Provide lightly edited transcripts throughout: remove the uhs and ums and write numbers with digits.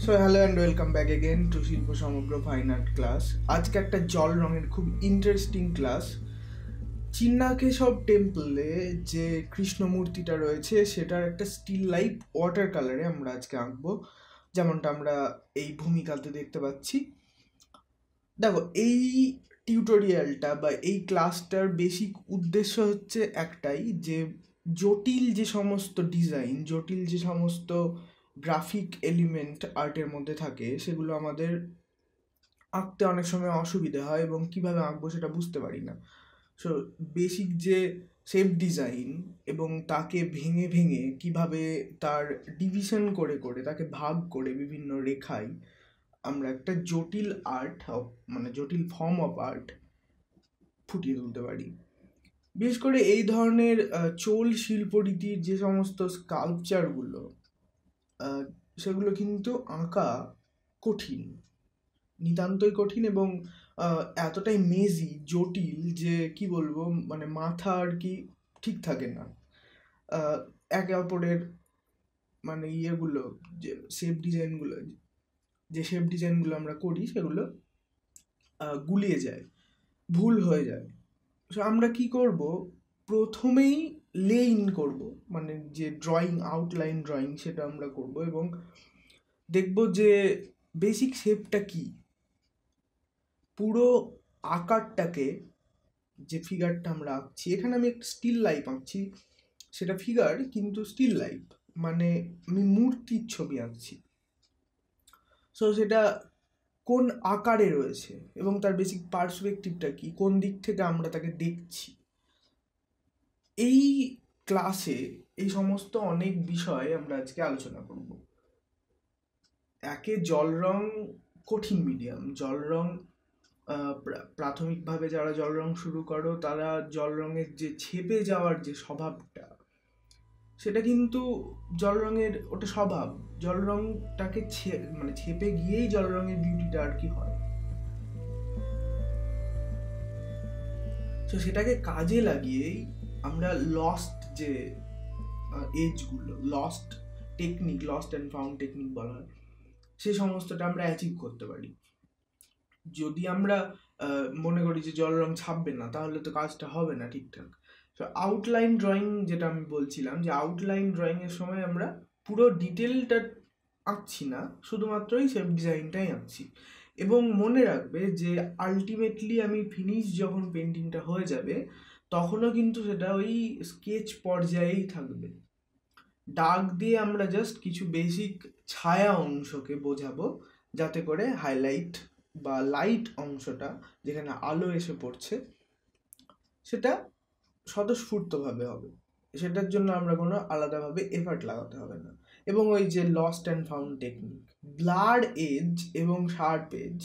So hello and welcome back again two শিল্প সমগ্র fine art class. আজকে একটা জল রঙের খুব ইন্টারেস্টিং ক্লাস। চিন্নাকেশব টেম্পলে যে কৃষ্ণ মূর্তিটা রয়েছে সেটার একটা স্টিল লাইফ ওয়াটার কালারে আমরা আজকে আঁকবো, যেমনটা আমরা এই ভূমিকাতে দেখতে পাচ্ছি। দেখো, এই টিউটোরিয়ালটা বা এই ক্লাসটার বেসিক উদ্দেশ্য হচ্ছে একটাই, যে জটিল যে সমস্ত ডিজাইন, জটিল যে সমস্ত গ্রাফিক এলিমেন্ট আর্টের মধ্যে থাকে সেগুলো আমাদের আঁকতে অনেক সময় অসুবিধা হয় এবং কিভাবে আঁকবো সেটা বুঝতে পারি না। সো বেসিক যে শেপ ডিজাইন এবং তাকে ভেঙে ভেঙে কিভাবে তার ডিভিশন করে করে তাকে ভাগ করে বিভিন্ন রেখায় আমরা একটা জটিল আর্ট, মানে জটিল ফর্ম অফ আর্ট ফুটিয়ে তুলতে পারি। বিশেষ করে এই ধরনের চোল শিল্পরীতির যে সমস্ত স্কাল্পচারগুলো, সেগুলো কিন্তু আঁকা কঠিন, নিতান্তই কঠিন এবং এতটাই মেজি জটিল যে কি বলবো, মানে মাথা আর কি ঠিক থাকে না। একে অপরের মানে ইয়েগুলো, যে শেপ ডিজাইনগুলো আমরা করি সেগুলো গুলিয়ে যায়, ভুল হয়ে যায়। সো আমরা কি করব, প্রথমেই লে ইন করব, মানে যে ড্রয়িং, আউটলাইন ড্রয়িং সেটা আমরা করব এবং দেখব যে বেসিক শেপটা কি, পুরো আকারটাকে, যে ফিগারটা আমরা আঁকছি, এখানে আমি একটা স্টিল লাইফ আঁকছি, সেটা ফিগার কিন্তু স্টিল লাইফ, মানে আমি মূর্তির ছবি আঁকছি। সো সেটা কোন আকারে রয়েছে এবং তার বেসিক পার্সপেক্টিভটা কি, কোন দিক থেকে আমরা তাকে দেখছি, এই ক্লাসে এই সমস্ত অনেক বিষয় আমরা আজকে আলোচনা করব। জল রং কঠিন মিডিয়াম। জল রং প্রাথমিকভাবে যারা জল রং শুরু করো তারা জল রঙের যে ছেপে যাওয়ার যে স্বভাবটা, সেটা কিন্তু জল রঙের ওটা স্বভাব। জল রংটাকে মানে ছেপে গিয়েই জল রঙের বিউটিটা আর কি হয়। তো সেটাকে কাজে লাগিয়েই আমরা লস্ট যে এজগুলো, lost technique, lost and found technique বলা হয়, সে সমস্তটা আমরা অ্যাচিভ করতে পারি। যদি আমরা মনে করি যে জল রং ছাপবে না, তাহলে তো কাজটা হবে না ঠিকঠাক। তো আউটলাইন ড্রয়িং, যেটা আমি বলছিলাম, যে আউটলাইন ড্রয়িংয়ের সময় আমরা পুরো ডিটেলটা আঁকছি না, শুধুমাত্রই শেপ ডিজাইনটাই আঁকছি। এবং মনে রাখবে যে আলটিমেটলি আমি ফিনিশ যখন পেন্টিংটা হয়ে যাবে, তখনও কিন্তু সেটা ওই স্কেচ পর্যায়েই থাকবে। দাগ দিয়ে আমরা জাস্ট কিছু বেসিক ছায়া অংশকে বোঝাবো, যাতে করে হাইলাইট বা লাইট অংশটা, যেখানে আলো এসে পড়ছে, সেটা স্বতঃস্ফূর্তভাবে হবে। সেটার জন্য আমরা কোনো আলাদাভাবে এফার্ট লাগাতে হবে না। এবং ওই যে lost and found technique, blood edge এবং শার্প এজ,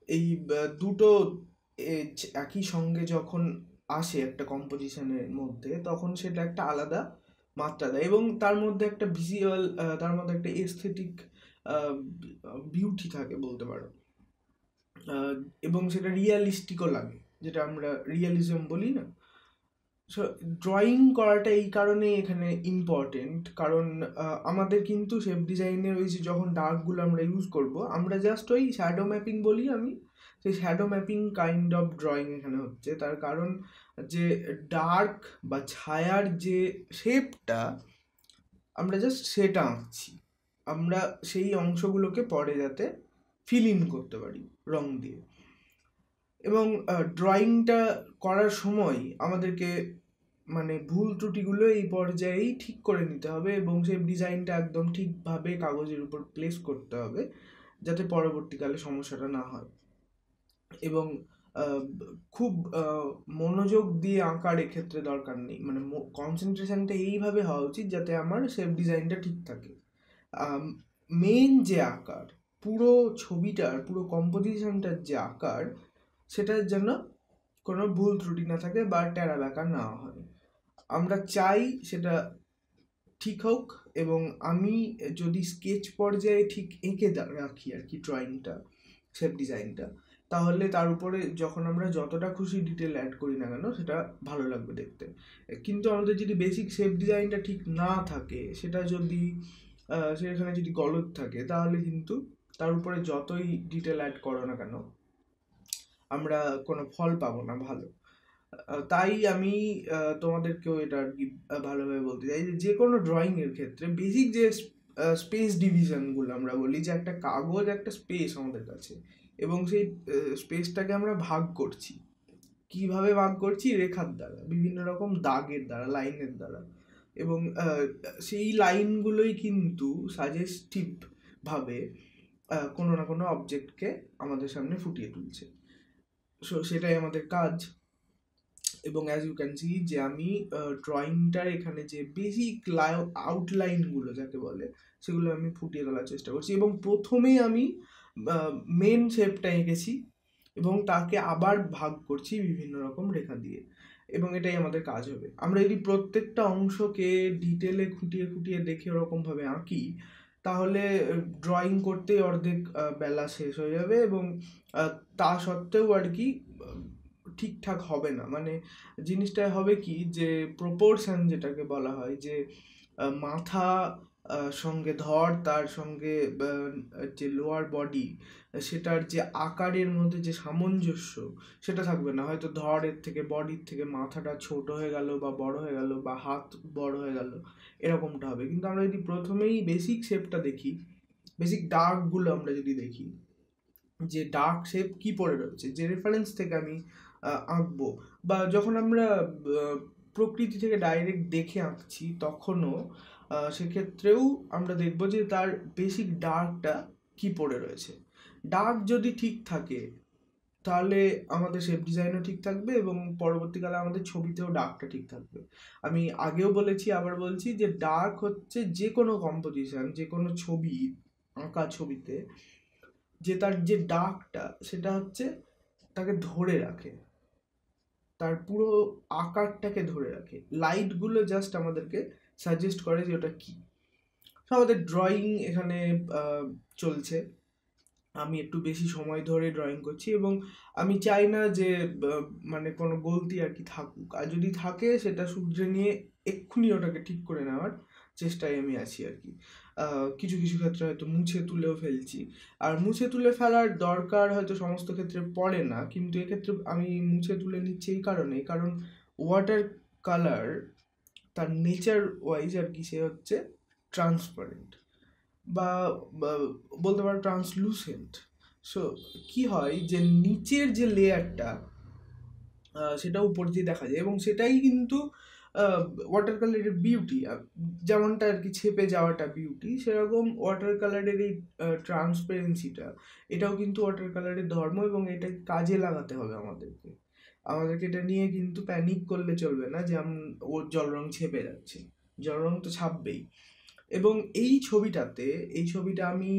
এই দুটো এজ একই সঙ্গে যখন আসে একটা কম্পোজিশনের মধ্যে, তখন সেটা একটা আলাদা মাত্রা দেয় এবং তার মধ্যে একটা ভিজুয়াল, তার মধ্যে একটা এস্থেটিক বিউটি থাকে বলতে পারো, এবং সেটা রিয়ালিস্টিকও লাগে, যেটা আমরা রিয়ালিজম বলি না। সো ড্রয়িং করাটা এই কারণে এখানে ইম্পর্টেন্ট, কারণ আমাদের কিন্তু শেপ ডিজাইনের ওই যে যখন ডার্কগুলো আমরা ইউজ করব, আমরা জাস্ট ওই শ্যাডো ম্যাপিং বলি আমি, সেই shadow mapping kind of drawing এখানে হচ্ছে। তার কারণ যে ডার্ক বা ছায়ার যে শেপটা, আমরা জাস্ট সেটা আঁকছি, আমরা সেই অংশগুলোকে পরে যাতে ফিল ইন করতে পারি রং দিয়ে। এবং ড্রয়িংটা করার সময় আমাদেরকে মানে ভুল ত্রুটিগুলো এই পর্যায়েই ঠিক করে নিতে হবে এবং সেই ডিজাইনটা একদম ঠিকভাবে কাগজের উপর প্লেস করতে হবে, যাতে পরবর্তীকালে সমস্যাটা না হয়। এবং খুব মনোযোগ দিয়ে আঁকার এক্ষেত্রে দরকার নেই, মানে কনসেন্ট্রেশনটা এইভাবে হওয়া উচিত যাতে আমার শেপ ডিজাইনটা ঠিক থাকে। মেন যে আকার, পুরো ছবিটার, পুরো কম্পোজিশনটার যে আকার, সেটার জন্য কোনো ভুল ত্রুটি না থাকে বা টেরা বেঁকা না হয়। আমরা চাই সেটা ঠিক হোক, এবং আমি যদি স্কেচ পর্যায়ে ঠিক এঁকে রাখি আর কি ড্রয়িংটা, শেপ ডিজাইনটা, তাহলে তার উপরে যখন আমরা যতটা খুশি ডিটেল অ্যাড করি না কেন, সেটা ভালো লাগবে দেখতে। কিন্তু আমাদের যদি বেসিক শেপ ডিজাইনটা ঠিক না থাকে, সেটা যদি সেখানে যদি গলদ থাকে তাহলে কিন্তু তার উপরে যতই ডিটেল অ্যাড করো না কেন আমরা কোনো ফল পাবো না ভালো। তাই আমি তোমাদেরকেও এটা আর কি ভালোভাবে বলতে চাই যে কোনো ড্রয়িংয়ের ক্ষেত্রে বেসিক যে স্পেস ডিভিশনগুলো আমরা বলি, যে একটা কাগজ একটা স্পেস আমাদের কাছে, এবং সেই স্পেসটাকে আমরা ভাগ করছি। কিভাবে ভাগ করছি? রেখার দ্বারা, বিভিন্ন রকম দাগের দ্বারা, লাইনের দ্বারা। এবং সেই লাইনগুলোই কিন্তু সাজেস্টিভ ভাবে কোনো না কোনো অবজেক্টকে আমাদের সামনে ফুটিয়ে তুলছে। সো সেটাই আমাদের কাজ। এবং অ্যাজ ইউ ক্যান সি যে আমি ড্রয়িংটার এখানে যে বেসিক আউটলাইনগুলো যাকে বলে সেগুলো আমি ফুটিয়ে তোলার চেষ্টা করছি। এবং প্রথমেই আমি মেন শেপটা এঁকেছি এবং তাকে আবার ভাগ করছি বিভিন্ন রকম রেখা দিয়ে, এবং এটাই আমাদের কাজ হবে। আমরা যদি প্রত্যেকটা অংশকে ডিটেলে খুঁটিয়ে খুঁটিয়ে দেখে ওরকমভাবে আঁকি তাহলে ড্রয়িং করতেই অর্ধেক বেলা শেষ হয়ে যাবে, এবং তা সত্ত্বেও আর কি ঠিকঠাক হবে না। মানে জিনিসটা হবে কি, যে প্রপোর্শন যেটাকে বলা হয়, যে মাথা সঙ্গে ধর, তার সঙ্গে যে লোয়ার বডি, সেটার যে আকারের মধ্যে যে সামঞ্জস্য সেটা থাকবে না। হয়তো ধরের থেকে, বডির থেকে মাথাটা ছোট হয়ে গেল বা বড় হয়ে গেল, বা হাত বড় হয়ে গেল, এরকমটা হবে। কিন্তু আমরা যদি প্রথমেই বেসিক শেপটা দেখি, বেসিক ডার্কগুলো আমরা যদি দেখি, যে ডার্ক শেপ কি পড়ে রয়েছে, যে রেফারেন্স থেকে আমি আঁকবো, বা যখন আমরা প্রকৃতি থেকে ডাইরেক্ট দেখে আঁকছি তখনও সেক্ষেত্রেও আমরা দেখব যে তার বেসিক ডার্কটা কি পড়ে রয়েছে। ডার্ক যদি ঠিক থাকে তাহলে আমাদের শেপ ডিজাইনও ঠিক থাকবে, এবং পরবর্তীকালে আমাদের ছবিতেও ডার্কটা ঠিক থাকবে। আমি আগেও বলেছি, আবার বলছি, যে ডার্ক হচ্ছে যে কোনো কম্পোজিশন, যে কোনো ছবি, আঁকা ছবিতে যে তার যে ডার্কটা সেটা হচ্ছে তাকে ধরে রাখে, তার পুরো আকারটাকে ধরে রাখে। লাইটগুলো জাস্ট আমাদেরকে সাজেস্ট করে যে ওটা কী। আমাদের ড্রয়িং এখানে চলছে, আমি একটু বেশি সময় ধরে ড্রয়িং করছি, এবং আমি চাই না যে মানে কোনো গলতি আর কি থাকুক, আর যদি থাকে সেটা শুধরে নিয়ে এক্ষুনি ওটাকে ঠিক করে নেওয়ার চেষ্টায় আমি আছি আর কি। কিছু কিছু ক্ষেত্রে হয়তো মুছে তুলেও ফেলছি, আর মুছে তুলে ফেলার দরকার হয়তো সমস্ত ক্ষেত্রে পড়ে না, কিন্তু এক্ষেত্রে আমি মুছে তুলে নিচ্ছি এই কারণে, কারণ ওয়াটার কালার তার নেচার ওয়াইজ আর কি সে হচ্ছে ট্রান্সপারেন্ট, বা বলতে পারো ট্রান্সলুসেন্ট। সো কি হয় যে নিচের যে লেয়ারটা সেটা উপর দিয়ে দেখা যায়, এবং সেটাই কিন্তু ওয়াটার কালারের বিউটি। যেমনটা আর কি ছেপে যাওয়াটা বিউটি, সেরকম ওয়াটার কালারের এই ট্রান্সপারেন্সিটা, এটাও কিন্তু ওয়াটার কালারের ধর্ম, এবং এটা কাজে লাগাতে হবে আমাদেরকে। এটা নিয়ে কিন্তু প্যানিক করলে চলবে না যে ওর জল রং ছেপে যাচ্ছে, জল রং তো ছাপবেই। এবং এই ছবিটা আমি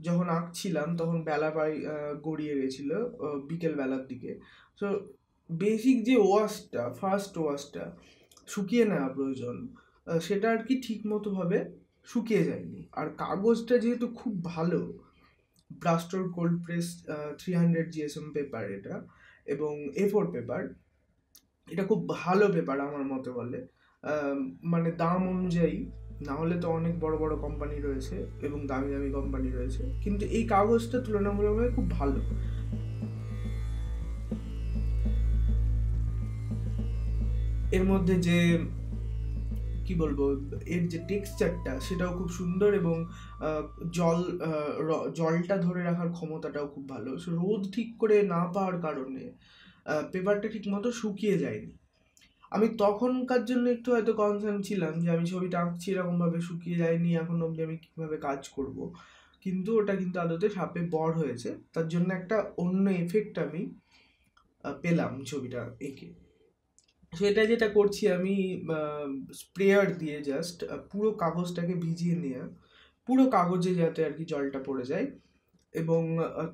যখন আঁকছিলাম তখন বেলা প্রায় গড়িয়ে গেছিল, বিকেল বেলার দিকে। সো বেসিক যে ফার্স্ট ওয়াশটা শুকিয়ে নেওয়া প্রয়োজন, সেটা আর কি ঠিক মতোভাবে শুকিয়ে যায়নি। আর কাগজটা যেহেতু খুব ভালো, ব্রাস্টোর কোল্ড প্রেস 300 GSM পেপার এটা, এবং A4 পেপার, এটা খুব ভালো পেপার আমার মতে বলে। মানে দাম অনুযায়ী, না হলে তো অনেক বড় বড় কোম্পানি রয়েছে এবং দামি দামি কোম্পানি রয়েছে, কিন্তু এই কাগজটা তুলনামূলকভাবে খুব ভালো। এর মধ্যে যে কি বলবো, এর যে টেক্সচারটা সেটাও খুব সুন্দর, এবং জলটা ধরে রাখার ক্ষমতাটাও খুব ভালো। সো রোদ ঠিক করে না পাওয়ার কারণে পেপারটা ঠিক মতো শুকিয়ে যায়নি। আমি তখনকার জন্য একটু হয়তো কনসার্ন ছিলাম যে আমি ছবিটা আঁকছি এরকমভাবে শুকিয়ে যায়নি, এখন অবধি আমি কীভাবে কাজ করব, কিন্তু ওটা কিন্তু আদতে সাপে বড় হয়েছে, তার জন্য একটা অন্য এফেক্ট আমি পেলাম ছবিটা এঁকে। সেটা যেটা করছি আমি, স্প্রেয়ার দিয়ে জাস্ট পুরো কাগজটাকে ভিজিয়ে নেওয়া, পুরো কাগজে যাতে আর কি জলটা পড়ে যায়, এবং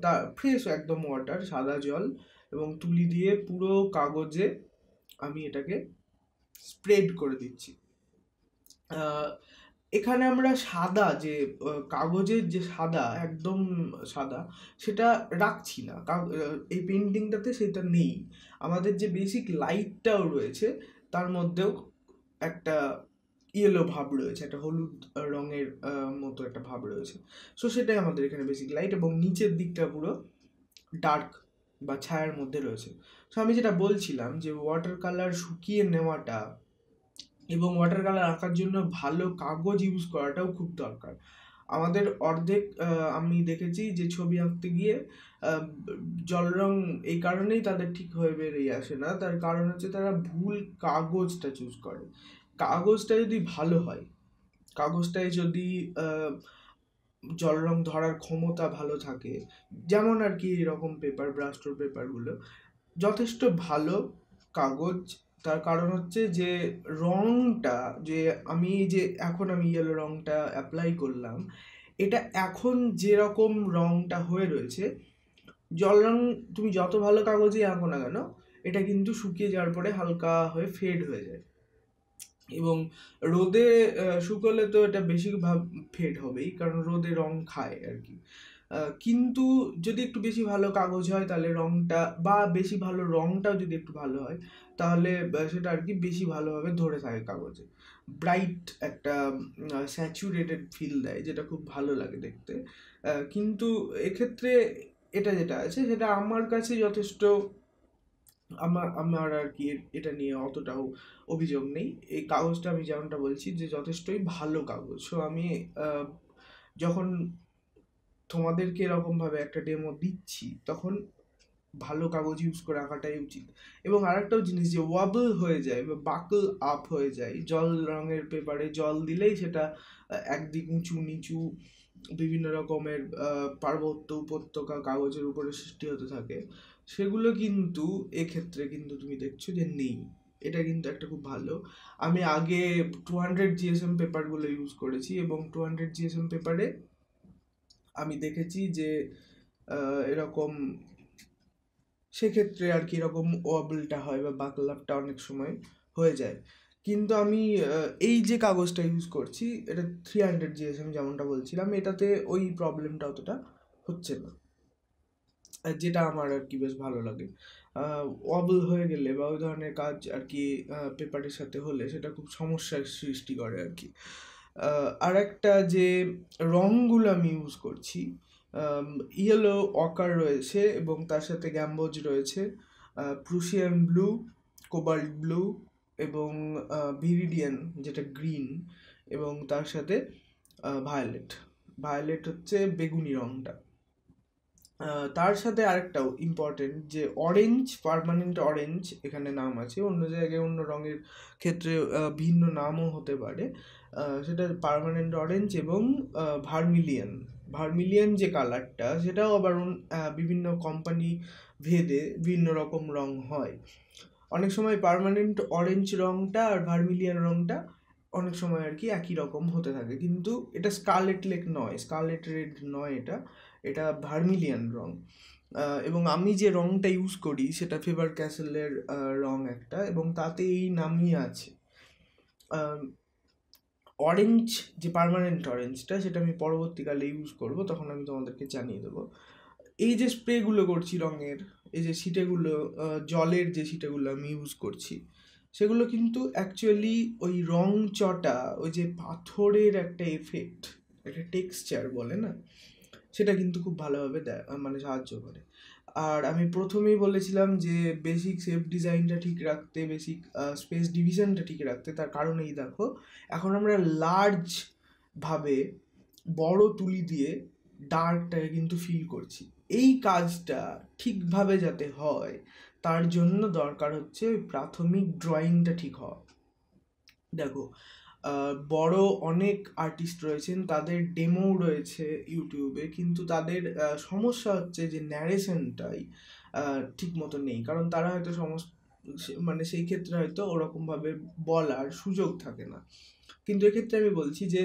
তা ফ্রেশ একদম ওয়াটার, সাদা জল, এবং তুলি দিয়ে পুরো কাগজে আমি এটাকে স্প্রেড করে দিচ্ছি। এখানে আমরা সাদা যে কাগজের যে সাদা, একদম সাদা, সেটা রাখছি না, এই পেন্টিংটাতে সেটা নেই। আমাদের যে বেসিক লাইটটাও রয়েছে তার মধ্যেও একটা ইয়েলো ভাব রয়েছে, একটা হলুদ রঙের মতো একটা ভাব রয়েছে। সো সেটাই আমাদের এখানে বেসিক লাইট, এবং নিচের দিকটা পুরো ডার্ক বা ছায়ার মধ্যে রয়েছে। সো আমি যেটা বলছিলাম যে ওয়াটার কালার শুকিয়ে নেওয়াটা এবং ওয়াটার কালার আঁকার জন্য ভালো কাগজ ইউজ করাটাও খুব দরকার। আমাদের অর্ধেক আমি দেখেছি যে ছবি আঁকতে গিয়ে জল রং এই কারণেই তাদের ঠিক হয়ে বেরিয়ে আসে না, তার কারণ হচ্ছে তারা ভুল কাগজটা চুজ করে। কাগজটা যদি ভালো হয়, কাগজটায় যদি জল রং ধরার ক্ষমতা ভালো থাকে, যেমন আর কি এরকম পেপার, ব্রাস্টোর পেপারগুলো যথেষ্ট ভালো কাগজ। তার কারণ হচ্ছে যে রংটা, যে আমি যে এখন আমি ইয়েলো রংটা অ্যাপ্লাই করলাম, এটা এখন যেরকম রংটা হয়ে রয়েছে, জল রং তুমি যত ভালো কাগজেই আঁকো না কেন, এটা কিন্তু শুকিয়ে যাওয়ার পরে হালকা হয়ে ফেড হয়ে যায়, এবং রোদে শুকোলে তো এটা বেশি ফেড হবেই, কারণ রোদে রং খায় আর কি। কিন্তু যদি একটু বেশি ভালো কাগজ হয় তাহলে রংটা, বা বেশি ভালো রংটাও যদি একটু ভালো হয়, তাহলে সেটা আর কি বেশি ভালোভাবে ধরে থাকে কাগজে। ব্রাইট একটা স্যাচুরেটেড ফিল দেয়, যেটা খুব ভালো লাগে দেখতে। কিন্তু এক্ষেত্রে এটা যেটা আছে সেটা আমার কাছে যথেষ্ট, আমার আর কি এটা নিয়ে অতটাও অভিযোগ নেই। এই কাগজটা আমি যেমনটা বলছি যে যথেষ্টই ভালো কাগজ। সো আমি যখন তোমাদেরকে এরকমভাবে একটা ডেমো দিচ্ছি তখন ভালো কাগজ ইউজ করে আঁকাটাই উচিত। এবং আরেকটাও জিনিস, যে ওয়াবল হয়ে যায় বা বাকল আপ হয়ে যায়, জল রঙের পেপারে জল দিলেই সেটা একদিক উঁচু নিচু বিভিন্ন রকমের পার্বত্য উপত্যকা কাগজের উপরে সৃষ্টি হতে থাকে, সেগুলো কিন্তু এক্ষেত্রে কিন্তু তুমি দেখছো যে নেই। এটা কিন্তু একটা খুব ভালো। আমি আগে 200 GSM পেপারগুলো ইউজ করেছি, এবং 200 GSM পেপারে আমি দেখেছি যে এরকম সেক্ষেত্রে আর কি এরকম ওয়াবলটা হয় বা বাকলাপটা অনেক সময় হয়ে যায়। কিন্তু আমি এই যে কাগজটা ইউজ করছি, এটা 300 GSM যেমনটা বলছিলাম, এটাতে ওই প্রবলেমটা অতটা হচ্ছে না, যেটা আমার আর কি বেশ ভালো লাগে। ওয়াবল হয়ে গেলে বা ওই ধরনের কাজ আর কি পেপারের সাথে হলে সেটা খুব সমস্যার সৃষ্টি করে আর কি। আর একটা যে রঙগুলো আমি ইউজ করছি, ইয়েলো অকার রয়েছে, এবং তার সাথে গ্যাম্বোজ রয়েছে, প্রুশিয়ান ব্লু, কোবাল্ট ব্লু, এবং ভিরিডিয়ান যেটা গ্রিন, এবং তার সাথে ভায়োলেট। ভায়োলেট হচ্ছে বেগুনি রঙটা। তার সাথে আরেকটাও ইম্পর্টেন্ট, যে অরেঞ্জ, পার্মানেন্ট অরেঞ্জ এখানে নাম আছে, অন্য জায়গায় অন্য রঙের ক্ষেত্রে ভিন্ন নামও হতে পারে। সেটা পার্মানেন্ট অরেঞ্জ এবং ভার্মিলিয়ান। ভার্মিলিয়ান যে কালারটা, সেটাও আবার বিভিন্ন কোম্পানি ভেদে ভিন্ন রকম রং হয়। অনেক সময় পার্মানেন্ট অরেঞ্জ রংটা আর ভার্মিলিয়ান রংটা অনেক সময় আর কি একই রকম হতে থাকে, কিন্তু এটা স্কারলেট লেক নয়, স্কারলেট রেড নয়, এটা এটা ভার্মিলিয়ান রং। এবং আমি যে রংটা ইউজ করি সেটা ফেবার ক্যাসেলের রং একটা, এবং তাতে এই নামই আছে। অরেঞ্জ যে পার্মানেন্ট অরেঞ্জটা, সেটা আমি পরবর্তীকালে ইউজ করব, তখন আমি তোমাদেরকে জানিয়ে দেবো। এই যে স্প্রেগুলো করছি রঙের, এই যে ছিটেগুলো, জলের যে ছিটেগুলো আমি ইউজ করছি, সেগুলো কিন্তু অ্যাকচুয়ালি ওই রং চটা, ওই যে পাথরের একটা এফেক্ট, একটা টেক্সচার বলে না, সেটা কিন্তু খুব ভালোভাবে দেয়, মানে সাহায্য করে। আর আমি প্রথমেই বলেছিলাম যে বেসিক শেপ ডিজাইনটা ঠিক রাখতে, বেসিক স্পেস ডিভিশনটা ঠিক রাখতে, তার কারণ এই দেখো, এখন আমরা লার্জ ভাবে বড় তুলি দিয়ে ডার্কটাকে কিন্তু ফিল করছি। এই কাজটা ঠিকভাবে যাতে হয় তার জন্য দরকার হচ্ছে ওই প্রাথমিক ড্রয়িংটা ঠিক হওয়া। দেখো, বড় অনেক আর্টিস্ট রয়েছেন, তাদের ডেমো রয়েছে ইউটিউবে, কিন্তু তাদের সমস্যা হচ্ছে যে ন্যারেশনটাই ঠিক মতো নেই, কারণ তারা হয়তো মানে সেই ক্ষেত্রে হয়তো ওরকমভাবে বলার সুযোগ থাকে না। কিন্তু এক্ষেত্রে আমি বলছি যে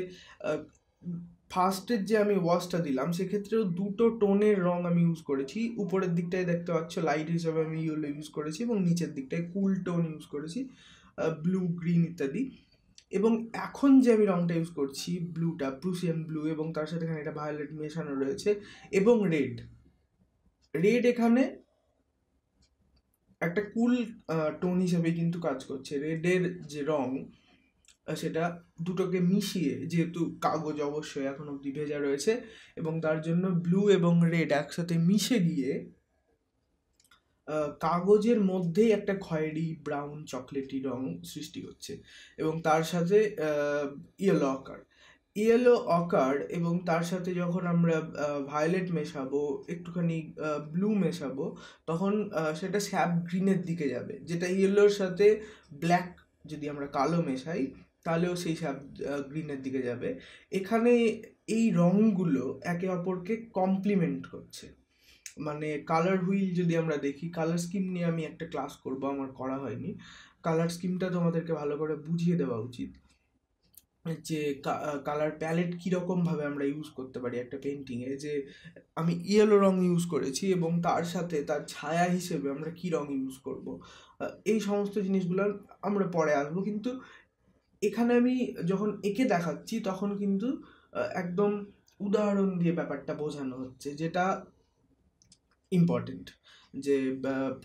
ফার্স্টের যে আমি ওয়াশটা দিলাম সেক্ষেত্রেও দুটো টোনের রং আমি ইউজ করেছি। উপরের দিকটায় দেখতে পাচ্ছ লাইট হিসাবে আমি ইয়েলো ইউজ করেছি, এবং নিচের দিকটায় কুল টোন ইউজ করেছি, ব্লু, গ্রিন ইত্যাদি। এবং এখন যে আমি রংটা ইউজ করছি, ব্লুটা প্রুশিয়ান ব্লু, এবং তার সাথে এখানে একটা ভায়োলেট মেশানো রয়েছে, এবং রেড। রেড এখানে একটা কুল টোন হিসেবে কিন্তু কাজ করছে। রেডের যে রং, সেটা দুটোকে মিশিয়ে, যেহেতু কাগজ অবশ্যই এখন অব্দি ভেজা রয়েছে এবং তার জন্য ব্লু এবং রেড একসাথে মিশে গিয়ে কাগজের মধ্যেই একটা খয়েরি ব্রাউন চকলেটি রং সৃষ্টি হচ্ছে এবং তার সাথে ইয়েলো অকার এবং তার সাথে যখন আমরা ভায়োলেট মেশাবো, একটুখানি ব্লু মেশাবো, তখন সেটা স্যাপ গ্রিনের দিকে যাবে, যেটা ইয়েলোর সাথে ব্ল্যাক যদি আমরা কালো মেশাই তাহলেও সেই স্যাপ গ্রিনের দিকে যাবে। এখানে এই রঙগুলো একে অপরকে কমপ্লিমেন্ট করছে। মানে কালার হুইল যদি আমরা দেখি, কালার স্কিম নিয়ে আমি একটা ক্লাস করব, আমার করা হয়নি। কালার স্কিমটা তোমাদেরকে ভালো করে বুঝিয়ে দেওয়া উচিত, যে কালার প্যালেট কীরকমভাবে আমরা ইউজ করতে পারি একটা পেন্টিংয়ে। যে আমি ইয়েলো রং ইউজ করেছি এবং তার সাথে তার ছায়া হিসেবে আমরা কী রং ইউজ করব, এই সমস্ত জিনিসগুলো আমরা পরে আসবো। কিন্তু এখানে আমি যখন এঁকে দেখাচ্ছি তখন কিন্তু একদম উদাহরণ দিয়ে ব্যাপারটা বোঝানো হচ্ছে, যেটা ইম্পর্টেন্ট। যে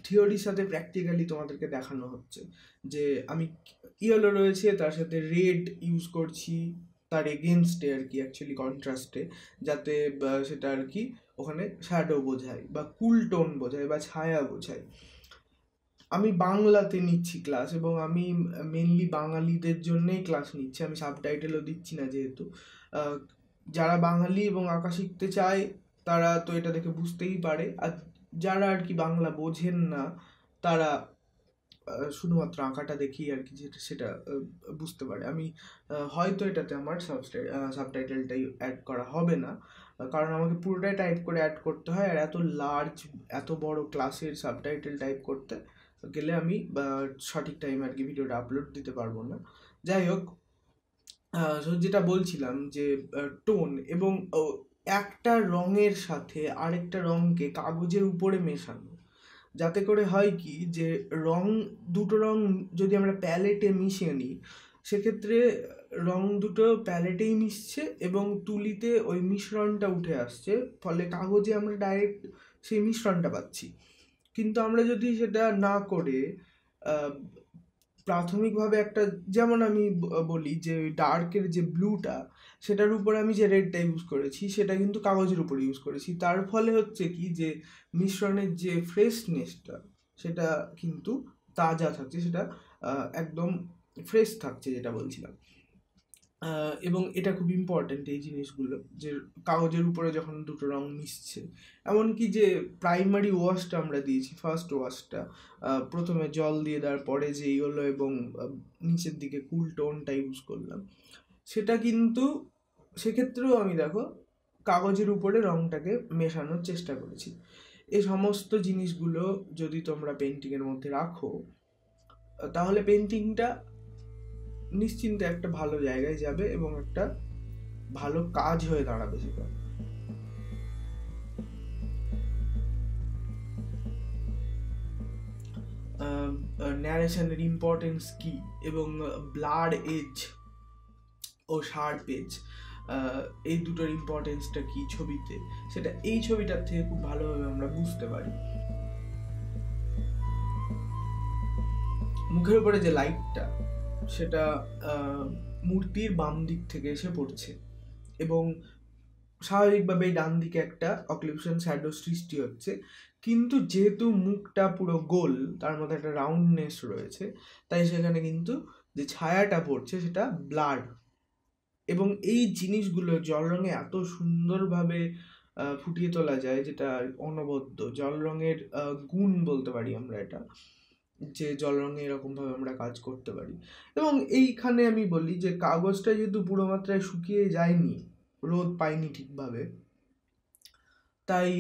থিওরির সাথে প্র্যাকটিক্যালি তোমাদেরকে দেখানো হচ্ছে যে আমি ইয়েলো রয়েছে তার সাথে রেড ইউজ করছি, তার এগেনস্টে আর কি, অ্যাকচুয়ালি কন্ট্রাস্টে, যাতে সেটা আর কি ওখানে শ্যাডো বোঝায় বা কুল টোন বোঝায় বা ছায়া বোঝায়। আমি বাংলাতে নিচ্ছি ক্লাস এবং আমি মেনলি বাঙালিদের জন্যেই ক্লাস নিচ্ছি, আমি সাবটাইটেলও দিচ্ছি না, যেহেতু যারা বাঙালি এবং আঁকা শিখতে চায় তারা তো এটা দেখে বুঝতেই পারে, আর যারা আর কি বাংলা বোঝেন না তারা শুধুমাত্র আঁকাটা দেখি আর কি সেটা বুঝতে পারে। আমি হয়তো এটাতে আমার সাবটাইটেলটাই অ্যাড করা হবে না, কারণ আমাকে পুরোটাই টাইপ করে অ্যাড করতে হয়, আর এত বড় ক্লাসের সাবটাইটেল টাইপ করতে গেলে আমি সঠিক টাইমে আর কি ভিডিওটা আপলোড দিতে পারবো না। যাই হোক, যেটা বলছিলাম যে টোন এবং একটা রঙের সাথে আরেকটা রঙকে কাগজের উপরে মেশানো, যাতে করে হয় কি যে দুটো রং যদি আমরা প্যালেটে মিশিয়ে নিই, সেক্ষেত্রে রং দুটো প্যালেটেই মিশছে এবং তুলিতে ওই মিশ্রণটা উঠে আসছে, ফলে কাগজে আমরা ডাইরেক্ট সেই মিশ্রণটা পাচ্ছি। কিন্তু আমরা যদি সেটা না করে প্রাথমিকভাবে একটা, যেমন আমি বলি যে ডার্কের যে ব্লুটা, সেটার উপরে আমি যে রেডটা ইউজ করেছি সেটা কিন্তু কাগজের উপরে ইউজ করেছি, তার ফলে হচ্ছে কি যে মিশ্রণের যে ফ্রেশনেসটা সেটা কিন্তু তাজা থাকছে, সেটা একদম ফ্রেশ থাকছে, যেটা বলছিলাম। এবং এটা খুব ইম্পর্ট্যান্ট এই জিনিসগুলো, যে কাগজের উপরে যখন দুটো রং মিশছে, এমনকি যে প্রাইমারি ওয়াশটা আমরা দিয়েছি, ফার্স্ট ওয়াশটা প্রথমে জল দিয়ে দেওয়ার পরে যে ইয়েলো এবং নিচের দিকে কুল টোনটা ইউজ করলাম, সেটা কিন্তু সেক্ষেত্রেও আমি দেখো কাগজের উপরে রংটাকে মেশানোর চেষ্টা করেছি। এই সমস্ত জিনিসগুলো যদি তোমরা পেন্টিংয়ের মধ্যে রাখো, তাহলে পেন্টিংটা নিশ্চিন্তে একটা ভালো জায়গায় যাবে এবং একটা ভালো কাজ হয়ে দাঁড়াবে সেটা। ন্যারেশনের ইম্পর্টেন্স কি এবং ব্লাড এজ ও শার্প এজ, এই দুটোর ইম্পর্টেন্সটা কি ছবিতে, সেটা এই ছবিটার থেকে খুব ভালোভাবে আমরা বুঝতে পারি। মুখের উপরে যে লাইটটা, সেটা মূর্তির বাম দিক থেকে এসে পড়ছে এবং স্বাভাবিকভাবেই ডান দিকে একটা অক্লুশন শ্যাডো সৃষ্টি হচ্ছে, কিন্তু যেহেতু মুখটা পুরো গোল, তার মধ্যে একটা রাউন্ডনেস রয়েছে, তাই সেখানে কিন্তু যে ছায়াটা পড়ছে সেটা ব্লাড। এবং এই জিনিসগুলো জল রঙে এত সুন্দরভাবে ফুটিয়ে তোলা যায়, যেটা অনবদ্য জল রঙের গুণ বলতে পারি আমরা এটা, যে জল রঙে এরকমভাবে আমরা কাজ করতে পারি। এবং এইখানে আমি বলি যে কাগজটা যেহেতু পুরো মাত্রায় শুকিয়ে যায়নি, রোদ পাইনি ঠিকভাবে, তাই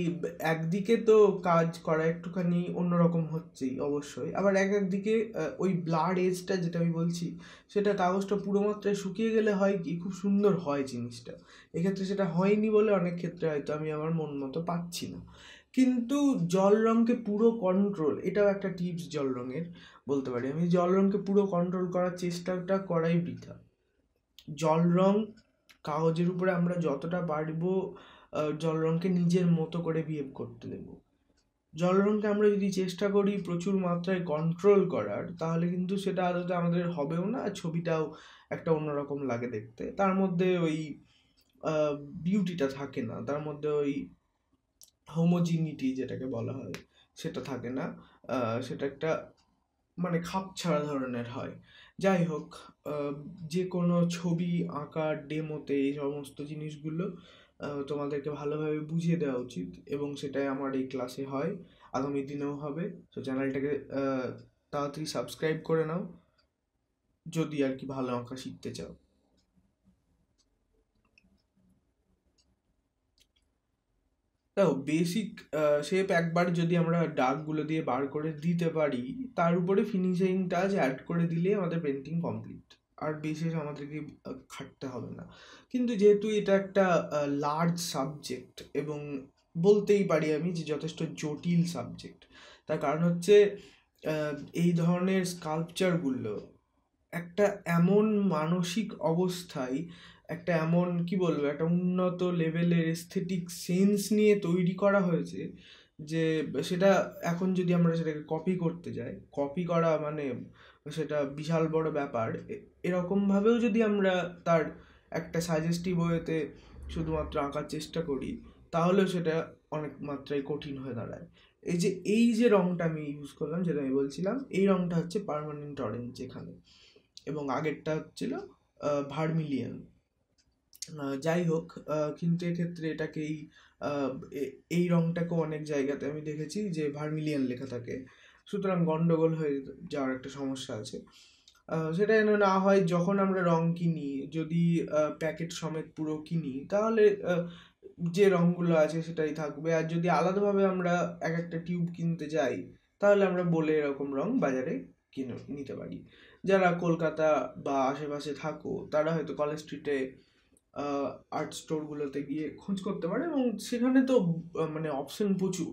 একদিকে তো কাজ করা একটুখানি অন্যরকম হচ্ছেই অবশ্যই, আবার একদিকে ওই ব্লাড এজটা যেটা আমি বলছি, সেটা কাগজটা পুরো মাত্রায় শুকিয়ে গেলে হয় কি খুব সুন্দর হয় জিনিসটা। এক্ষেত্রে সেটা হয়নি বলে অনেক ক্ষেত্রে হয়তো আমি আমার মন মতো পাচ্ছি না। কিন্তু জল রঙকে পুরো কন্ট্রোল, এটাও একটা টিপস জল রঙের বলতে পারি আমি, জল রঙকে পুরো কন্ট্রোল করার চেষ্টাটা করাই বৃথা। জল রং কাগজের উপরে আমরা যতটা পারবো জল রঙকে নিজের মতো করে বিহেভ করতে দেব, জল রঙকে আমরা যদি চেষ্টা করি প্রচুর মাত্রায় কন্ট্রোল করার, তাহলে কিন্তু সেটা আদতে আমাদের হবেও না, আর ছবিটাও একটা অন্যরকম লাগে দেখতে। তার মধ্যে ওই বিউটিটা থাকে না, তার মধ্যে ওই হোমোজিনিটি যেটাকে বলা হয় সেটা থাকে না। সেটা একটা মানে খাপছাড়া ধরনের হয়। যাই হোক, যে কোনো ছবি আঁকার ডেমোতে এই সমস্ত জিনিসগুলো তোমাদেরকে ভালোভাবে বুঝিয়ে দেওয়া উচিত, এবং সেটাই আমার এই ক্লাসে হয়, আগামী দিনেও হবে। তো চ্যানেলটাকে তাড়াতাড়ি সাবস্ক্রাইব করে নাও যদি আর কি ভালো আঁকা শিখতে চাও। দেখো, বেসিক শেপ একবার যদি আমরা ডার্কগুলো দিয়ে বার করে দিতে পারি, তার উপরে ফিনিশিং টাচ অ্যাড করে দিলে আমাদের পেন্টিং কমপ্লিট, আর বিশেষ আমাদেরকে খাটতে হবে না। কিন্তু যেহেতু এটা একটা লার্জ সাবজেক্ট, এবং বলতেই পারি আমি যে যথেষ্ট জটিল সাবজেক্ট, তার কারণ হচ্ছে এই ধরনের স্কাল্পচারগুলো একটা এমন মানসিক অবস্থায়, একটা এমন কি বলবো, একটা উন্নত লেভেলের এস্থেটিক সেন্স নিয়ে তৈরি করা হয়েছে, যে সেটা এখন যদি আমরা সেটাকে কপি করতে যাই, কপি করা মানে সেটা বিশাল বড় ব্যাপার। এরকমভাবেও যদি আমরা তার একটা সাজেস্টিভ ওয়েতে শুধুমাত্র আঁকার চেষ্টা করি, তাহলেও সেটা অনেক মাত্রায় কঠিন হয়ে দাঁড়ায়। এই যে রঙটা আমি ইউজ করলাম, যেটা আমি বলছিলাম, এই রঙটা হচ্ছে পার্মানেন্ট অরেঞ্জ এখানে, এবং আগেরটা হচ্ছিল ভার্মিলিয়ন। যাই হোক, কিন্তু এক্ষেত্রে এটাকেই এই রংটাকেও অনেক জায়গাতে আমি দেখেছি যে ভার্মিলিয়ন লেখা থাকে, সুতরাং গন্ডগোল হয়ে যাওয়ার একটা সমস্যা আছে। সেটা যেন না হয়, যখন আমরা রং কিনি, যদি প্যাকেট সমেত পুরো কিনি, তাহলে যে রঙগুলো আছে সেটাই থাকবে, আর যদি আলাদাভাবে আমরা এক একটা টিউব কিনতে যাই, তাহলে আমরা বলে এরকম রং বাজারে কিনে নিতে পারি। যারা কলকাতা বা আশেপাশে থাকো, তারা হয়তো কলেজ স্ট্রিটে আর্ট স্টোরগুলোতে গিয়ে খোঁজ করতে পারে, এবং সেখানে তো মানে অপশন প্রচুর,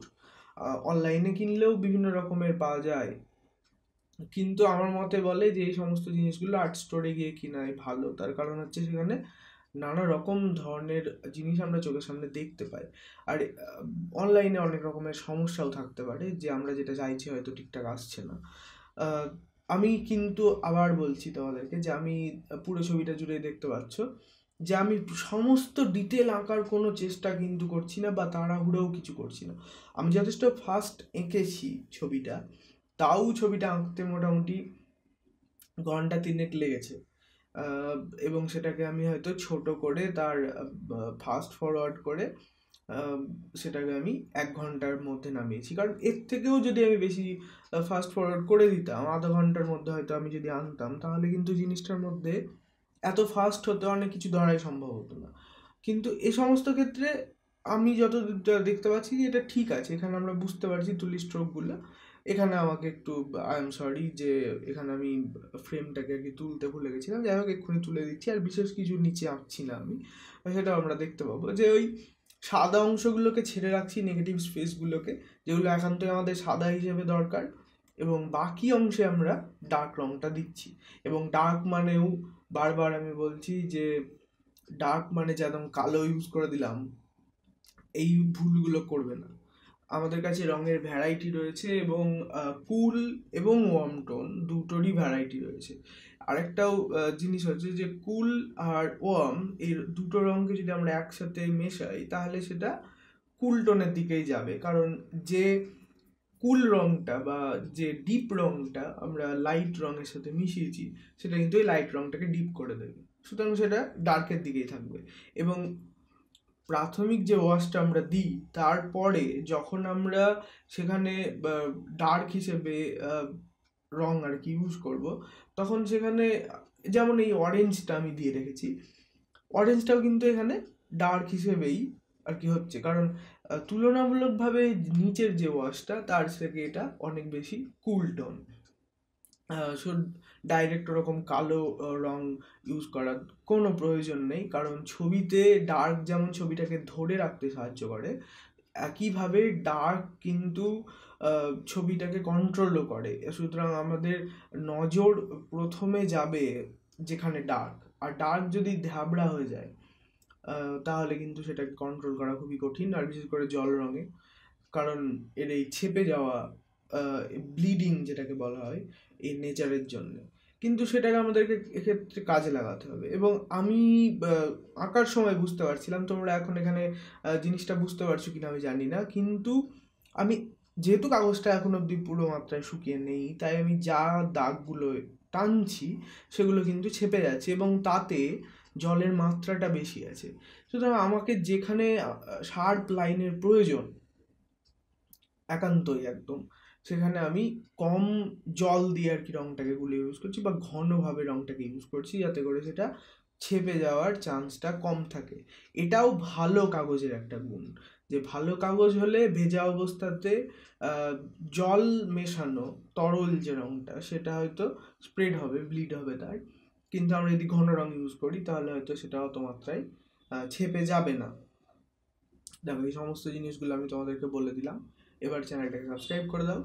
অনলাইনে কিনলেও বিভিন্ন রকমের পাওয়া যায়। কিন্তু আমার মতে বলে যে এই সমস্ত জিনিসগুলো আর্ট স্টোরে গিয়ে কিনাই ভালো, তার কারণ হচ্ছে সেখানে নানা রকম ধরনের জিনিস আমরা চোখের সামনে দেখতে পাই, আর অনলাইনে অনেক রকমের সমস্যাও থাকতে পারে, যে আমরা যেটা চাইছি হয়তো ঠিকঠাক আসছে না। আমি কিন্তু আবার বলছি তোমাদেরকে যে আমি পুরো ছবিটা জুড়ে দেখতে পাচ্ছ যে আমি সমস্ত ডিটেল আঁকার কোনো চেষ্টা কিন্তু করছি না, বা তাড়াহুড়োও কিছু করছি না। আমি যথেষ্ট ফাস্ট এঁকেছি ছবিটা, তাও ছবিটা আঁকতে মোটামুটি ঘন্টা 3 লেগেছে। এবং সেটাকে আমি হয়তো ছোট করে তার ফাস্ট ফরওয়ার্ড করে সেটাকে আমি 1 ঘন্টার মধ্যে নামিয়েছি, কারণ এর থেকেও যদি আমি বেশি ফাস্ট ফরওয়ার্ড করে দিতাম, আধা ঘন্টার মধ্যে হয়তো আমি যদি আনতাম, তাহলে কিন্তু জিনিসটার মধ্যে এত ফাস্ট হতে অনেক কিছু ধরাই সম্ভব হতো না। কিন্তু এই সমস্ত ক্ষেত্রে আমি যত দেখতে পাচ্ছি যে এটা ঠিক আছে, এখানে আমরা বুঝতে পারছি তুলি স্ট্রোকগুলো। এখানে আমাকে একটু আই এম সরি যে এখানে আমি ফ্রেমটাকে আর কি তুলতে ভুলে গেছিলাম, যাই হোক এক্ষুনি তুলে দিচ্ছি, আর বিশেষ কিছু নিচে আঁকছি না আমি। সেটাও আমরা দেখতে পাবো যে ওই সাদা অংশগুলোকে ছেড়ে রাখছি, নেগেটিভ স্পেসগুলোকে, যেগুলো একান্তই আমাদের সাদা হিসেবে দরকার, এবং বাকি অংশে আমরা ডার্ক রঙটা দিচ্ছি। এবং ডার্ক মানেও বারবার আমি বলছি যে ডার্ক মানে যে একদম কালো ইউজ করে দিলাম, এই ভুলগুলো করবে না। আমাদের কাছে রঙের ভ্যারাইটি রয়েছে, এবং কুল এবং ওয়ার্ম টোন দুটোরই ভ্যারাইটি রয়েছে। আরেকটাও জিনিস হচ্ছে যে কুল আর ওয়ার্ম, এর দুটো রঙকে যদি আমরা একসাথে মেশাই, তাহলে সেটা কুল টোনের দিকেই যাবে, কারণ যে কুল রঙটা বা যে ডিপ রঙটা আমরা লাইট রঙের সাথে মিশিয়েছি, সেটা কিন্তু এই লাইট রঙটাকে ডিপ করে দেবে, সুতরাং সেটা ডার্কের দিকেই থাকবে। এবং প্রাথমিক যে ওয়াশটা আমরা দিই, তারপরে যখন আমরা সেখানে ডার্ক হিসেবে রং আর কি ইউজ করব, তখন সেখানে যেমন এই অরেঞ্জটা আমি দিয়ে রেখেছি, অরেঞ্জটাও কিন্তু এখানে ডার্ক হিসেবেই আর কি হচ্ছে, কারণ তুলনামূলকভাবে নিচের যে ওয়াশটা তার থেকে এটা অনেক বেশি কুল টোন। সো ডাইরেক্ট ওরকম কালো রং ইউজ করার কোনো প্রয়োজন নেই, কারণ ছবিতে ডার্ক যেমন ছবিটাকে ধরে রাখতে সাহায্য করে, একইভাবে ডার্ক কিন্তু ছবিটাকে কন্ট্রোলও করে। সুতরাং আমাদের নজর প্রথমে যাবে যেখানে ডার্ক, আর ডার্ক যদি ধ্যাবড়া হয়ে যায়, তাহলে কিন্তু সেটাকে কন্ট্রোল করা খুবই কঠিন, আর বিশেষ করে জল রঙে। কারণ এর এই ছেপে যাওয়া ব্লিডিং যেটাকে বলা হয় এই নেচারের জন্য, কিন্তু সেটাকে আমাদেরকে এক্ষেত্রে কাজে লাগাতে হবে। এবং আমি আঁকার সময় বুঝতে পারছিলাম, তোমরা এখন এখানে জিনিসটা বুঝতে পারছো কিনা আমি জানি না, কিন্তু আমি যেহেতু কাগজটা এখন অবধি পুরো মাত্রায় শুকিয়ে নেই, তাই আমি যা দাগগুলো টানছি সেগুলো কিন্তু ছেপে যাচ্ছে এবং তাতে জলের মাত্রাটা বেশি আছে। সুতরাং আমাকে যেখানে শার্প লাইনের প্রয়োজন একান্তই একদম, সেখানে আমি কম জল দিয়ে আর কি রঙটাকে গুলিয়ে ইউজ করছি, বা ঘনভাবে রঙটাকে ইউজ করছি, যাতে করে সেটা ছেপে যাওয়ার চান্সটা কম থাকে। এটাও ভালো কাগজের একটা গুণ, যে ভালো কাগজ হলে ভেজা অবস্থাতে জল মেশানো তরল যে রঙটা সেটা হয়তো স্প্রেড হবে, ব্লিড হবে তার, কিন্তু আমরা যদি ঘন রঙ ইউজ করি তাহলে হয়তো সেটা অত মাত্রায় ছেপে যাবে না। দেখো, এই সমস্ত জিনিসগুলো আমি তোমাদেরকে বলে দিলাম। এবার চ্যানেলটাকে সাবস্ক্রাইব করে দাও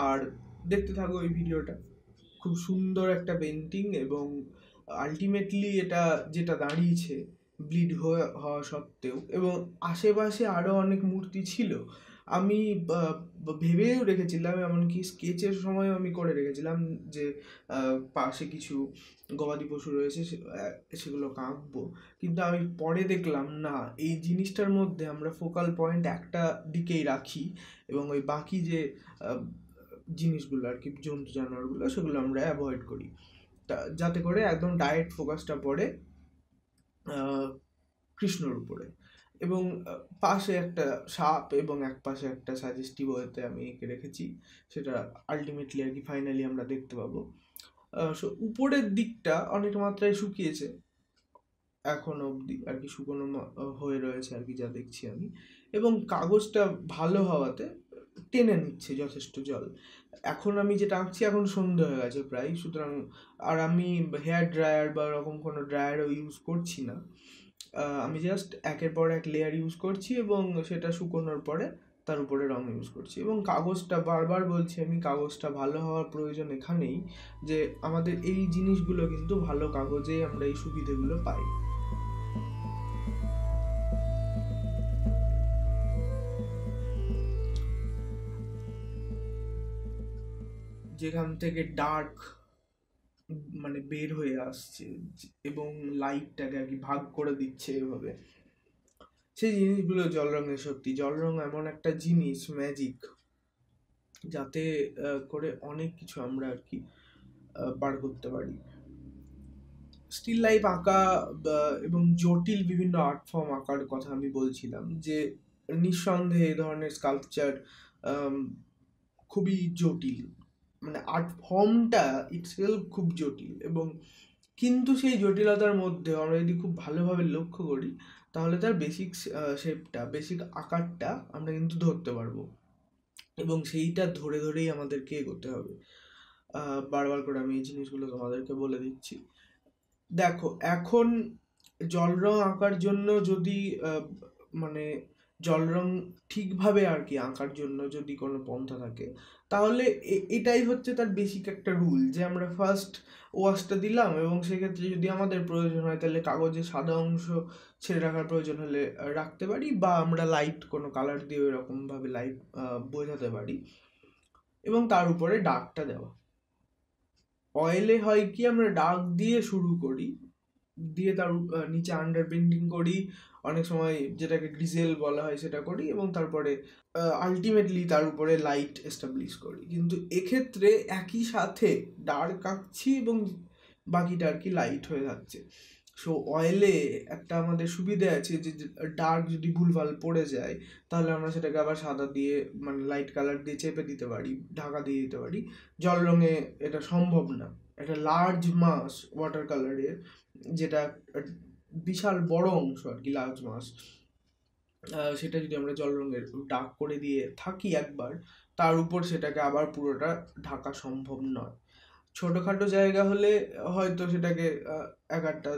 আর দেখতে থাকো এই ভিডিওটা। খুব সুন্দর একটা পেন্টিং, এবং আলটিমেটলি এটা যেটা দাঁড়িয়েছে ব্লিড হওয়া সত্ত্বেও, এবং আশেপাশে আরও অনেক মূর্তি ছিল, আমি ভেবেও রেখেছিলাম, এমনকি স্কেচের সময় আমি করে রেখেছিলাম যে পাশে কিছু গবাদি পশু রয়েছে সেগুলো আঁকবো, কিন্তু আমি পরে দেখলাম না, এই জিনিসটার মধ্যে আমরা ফোকাল পয়েন্ট একটা দিকেই রাখি এবং ওই বাকি যে জিনিসগুলো আর কি, জন্তু জানোয়ারগুলো, সেগুলো আমরা অ্যাভয়েড করি, যাতে করে একদম ডাইরেক্ট ফোকাসটা পড়ে কৃষ্ণর উপরে। এবং পাশে একটা সাপ এবং এক পাশে একটা সাজেস্টিভ ওয়েতে আমি এঁকে রেখেছি, সেটা আলটিমেটলি আর কি ফাইনালি আমরা দেখতে পাবো। উপরের দিকটা অনেক মাত্রায় শুকিয়েছে এখন অবধি আর কি, শুকনো হয়ে রয়েছে আর কি যা দেখছি আমি, এবং কাগজটা ভালো হওয়াতে টেনে নিচ্ছে যথেষ্ট জল। এখন আমি যেটা আঁকছি এখন সন্ধ্যে হয়ে গেছে প্রায়, সুতরাং আর আমি হেয়ার ড্রায়ার বা ওরকম কোনো ড্রায়ারও ইউজ করছি না, আমি জাস্ট একের পর এক লেয়ার ইউজ করছি এবং সেটা শুকোনোর পরে তার উপরে রঙ ইউজ করছি। এবং কাগজটা, বারবার বলছি আমি, কাগজটা ভালো হওয়ার প্রয়োজন এখানেই যে আমাদের এই জিনিসগুলো কিন্তু ভালো কাগজে আমরা এই সুবিধেগুলো পাই। যেখান থেকে ডার্ক মানে বের হয়ে আসছে এবং লাইটটাকে আর কি ভাগ করে দিচ্ছে এভাবে, সেই জিনিসগুলো জল রঙের। সত্যি জল রং এমন একটা জিনিস, ম্যাজিক, যাতে করে অনেক কিছু আমরা আর কি বার করতে পারি। স্টিল লাইফ আঁকা এবং জটিল বিভিন্ন আর্ট ফর্ম আঁকার কথা আমি বলছিলাম, যে নিঃসন্দেহে এই ধরনের স্কাল্পচার খুবই জটিল, মানে আর্ট ফর্মটা ইটসেলফ খুব জটিল, এবং কিন্তু সেই জটিলতার মধ্যে আমরা যদি খুব ভালোভাবে লক্ষ্য করি তাহলে তার বেসিক শেপটা, বেসিক আকারটা আমরা কিন্তু ধরতে পারবো, এবং সেইটা ধরে ধরেই আমাদেরকে এগোতে হবে। বারবার করে আমি এই জিনিসগুলো তোমাদেরকে বলে দিচ্ছি। দেখো, এখন জল রং আঁকার জন্য যদি মানে জল রং ঠিকভাবে আর কি আঁকার জন্য যদি কোনো পন্থা থাকে, তাহলে এটাই হচ্ছে তার বেসিক একটা রুল, যে আমরা ফার্স্ট ওয়াশটা দিলাম, এবং সেক্ষেত্রে যদি আমাদের প্রয়োজন হয় তাহলে কাগজে সাদা অংশ ছেড়ে রাখার প্রয়োজন হলে রাখতে পারি, বা আমরা লাইট কোনো কালার দিয়ে এরকমভাবে লাইট বোঝাতে পারি, এবং তার উপরে ডার্কটা দেওয়া। অয়েলে হয় কি, আমরা ডার্ক দিয়ে শুরু করি, দিয়ে তার নিচে আন্ডার পেন্টিং করি, অনেক সময় যেটাকে গ্রিজেল বলা হয় সেটা করি, এবং তারপরে আলটিমেটলি তার উপরে লাইট এস্টাবলিশ করি। কিন্তু এক্ষেত্রে একই সাথে ডার্ক আঁকছি এবং বাকিটা আর কি লাইট হয়ে থাকছে। সো অয়েলে একটা আমাদের সুবিধে আছে যে ডার্ক যদি ভুলভাল পড়ে যায় তাহলে আমরা সেটাকে আবার সাদা দিয়ে, মানে লাইট কালার দিয়ে চেপে দিতে পারি, ঢাকা দিয়ে দিতে পারি। জল রঙে এটা সম্ভব না। একটা লার্জ মাস ওয়াটার কালারের, যেটা বিশাল বড় অংশ আর কি, লার্জ মাস, সেটা যদি আমরা জল রঙের ডার্ক করে দিয়ে থাকি একবার, তার উপর সেটাকে আবার পুরোটা ঢাকা সম্ভব নয়। ছোটোখাটো জায়গা হলে হয়তো সেটাকে একটা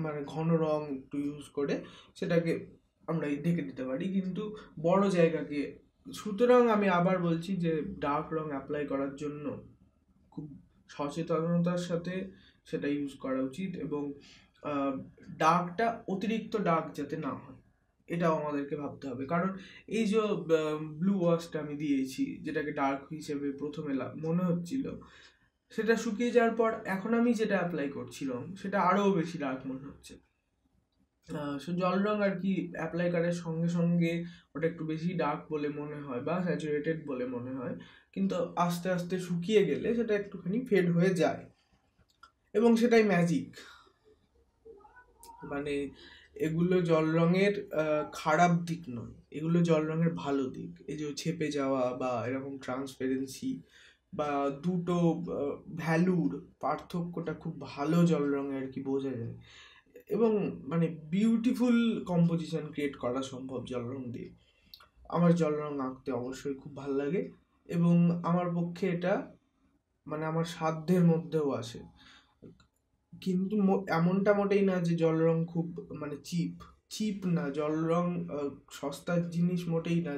মানে ঘন রং একটু ইউজ করে সেটাকে আমরা ঢেকে দিতে পারি, কিন্তু বড় জায়গাকে, সুতরাং আমি আবার বলছি যে ডার্ক রং অ্যাপ্লাই করার জন্য খুব সচেতনতার সাথে সেটা ইউজ করা উচিত, এবং ডার্কটা অতিরিক্ত ডার্ক যাতে না হয়। এটাও আমাদেরকে ভাবতে হবে। কারণ এই যে ব্লু ওয়াশটা আমি দিয়েছি, যেটাকে ডার্ক হিসেবে প্রথমে মনে হচ্ছিল, সেটা শুকিয়ে যাওয়ার পর এখন আমি যেটা অ্যাপ্লাই করছিলাম সেটা আরও বেশি ডার্ক মনে হচ্ছে। সো জল রং আর কি অ্যাপ্লাই করার সঙ্গে সঙ্গে ওটা একটু বেশি ডার্ক বলে মনে হয় বা স্যাচুরেটেড বলে মনে হয়, কিন্তু আস্তে আস্তে শুকিয়ে গেলে সেটা একটুখানি ফেড হয়ে যায়, এবং সেটাই ম্যাজিক। মানে এগুলো জল রঙের খারাপ দিক নয়, এগুলো জল রঙের ভালো দিক। এই যে ছেপে যাওয়া বা এরকম ট্রান্সপারেন্সি বা দুটো ভ্যালুর পার্থক্যটা খুব ভালো জল রঙে আর কি বোঝা যায়, এবং মানে বিউটিফুল কম্পোজিশন ক্রিয়েট করা সম্ভব জল রং দিয়ে। আমার জল রং আঁকতে অবশ্যই খুব ভালো লাগে, এবং আমার পক্ষে এটা মানে আমার সাধ্যের মধ্যেও আসে। কিন্তু এমনটা মোটেই না যে জল রং খুব মানে চিপ না, জল রং সস্তার জিনিস মোটেই না।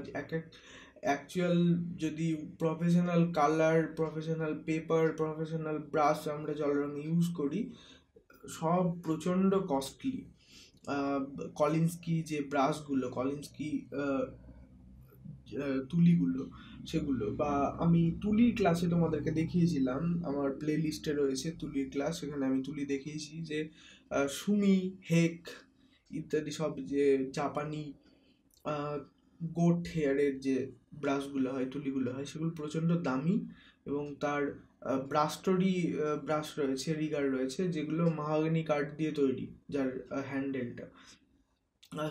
অ্যাকচুয়াল যদি professional colour, professional paper, professional brush আমরা জল রং ইউজ করি, সব প্রচণ্ড কস্টলি। কলিন্সকি যে ব্রাশগুলো, কলিন্সকি তুলিগুলো, সেগুলো, বা আমি তুলির ক্লাসে তোমাদেরকে দেখিয়েছিলাম, আমার প্লে লিস্টে রয়েছে তুলির ক্লাস, সেখানে আমি তুলি দেখিয়েছি যে সুমি, হেক ইত্যাদি সব যে জাপানি গোট হেয়ারের যে ব্রাশগুলো হয়, তুলিগুলো হয়, সেগুলো প্রচণ্ড দামি, এবং তার ব্রাশ রয়েছে, রিগার রয়েছে, যেগুলো মাহাগনি কাঠ দিয়ে তৈরি, যার হ্যান্ডেলটা।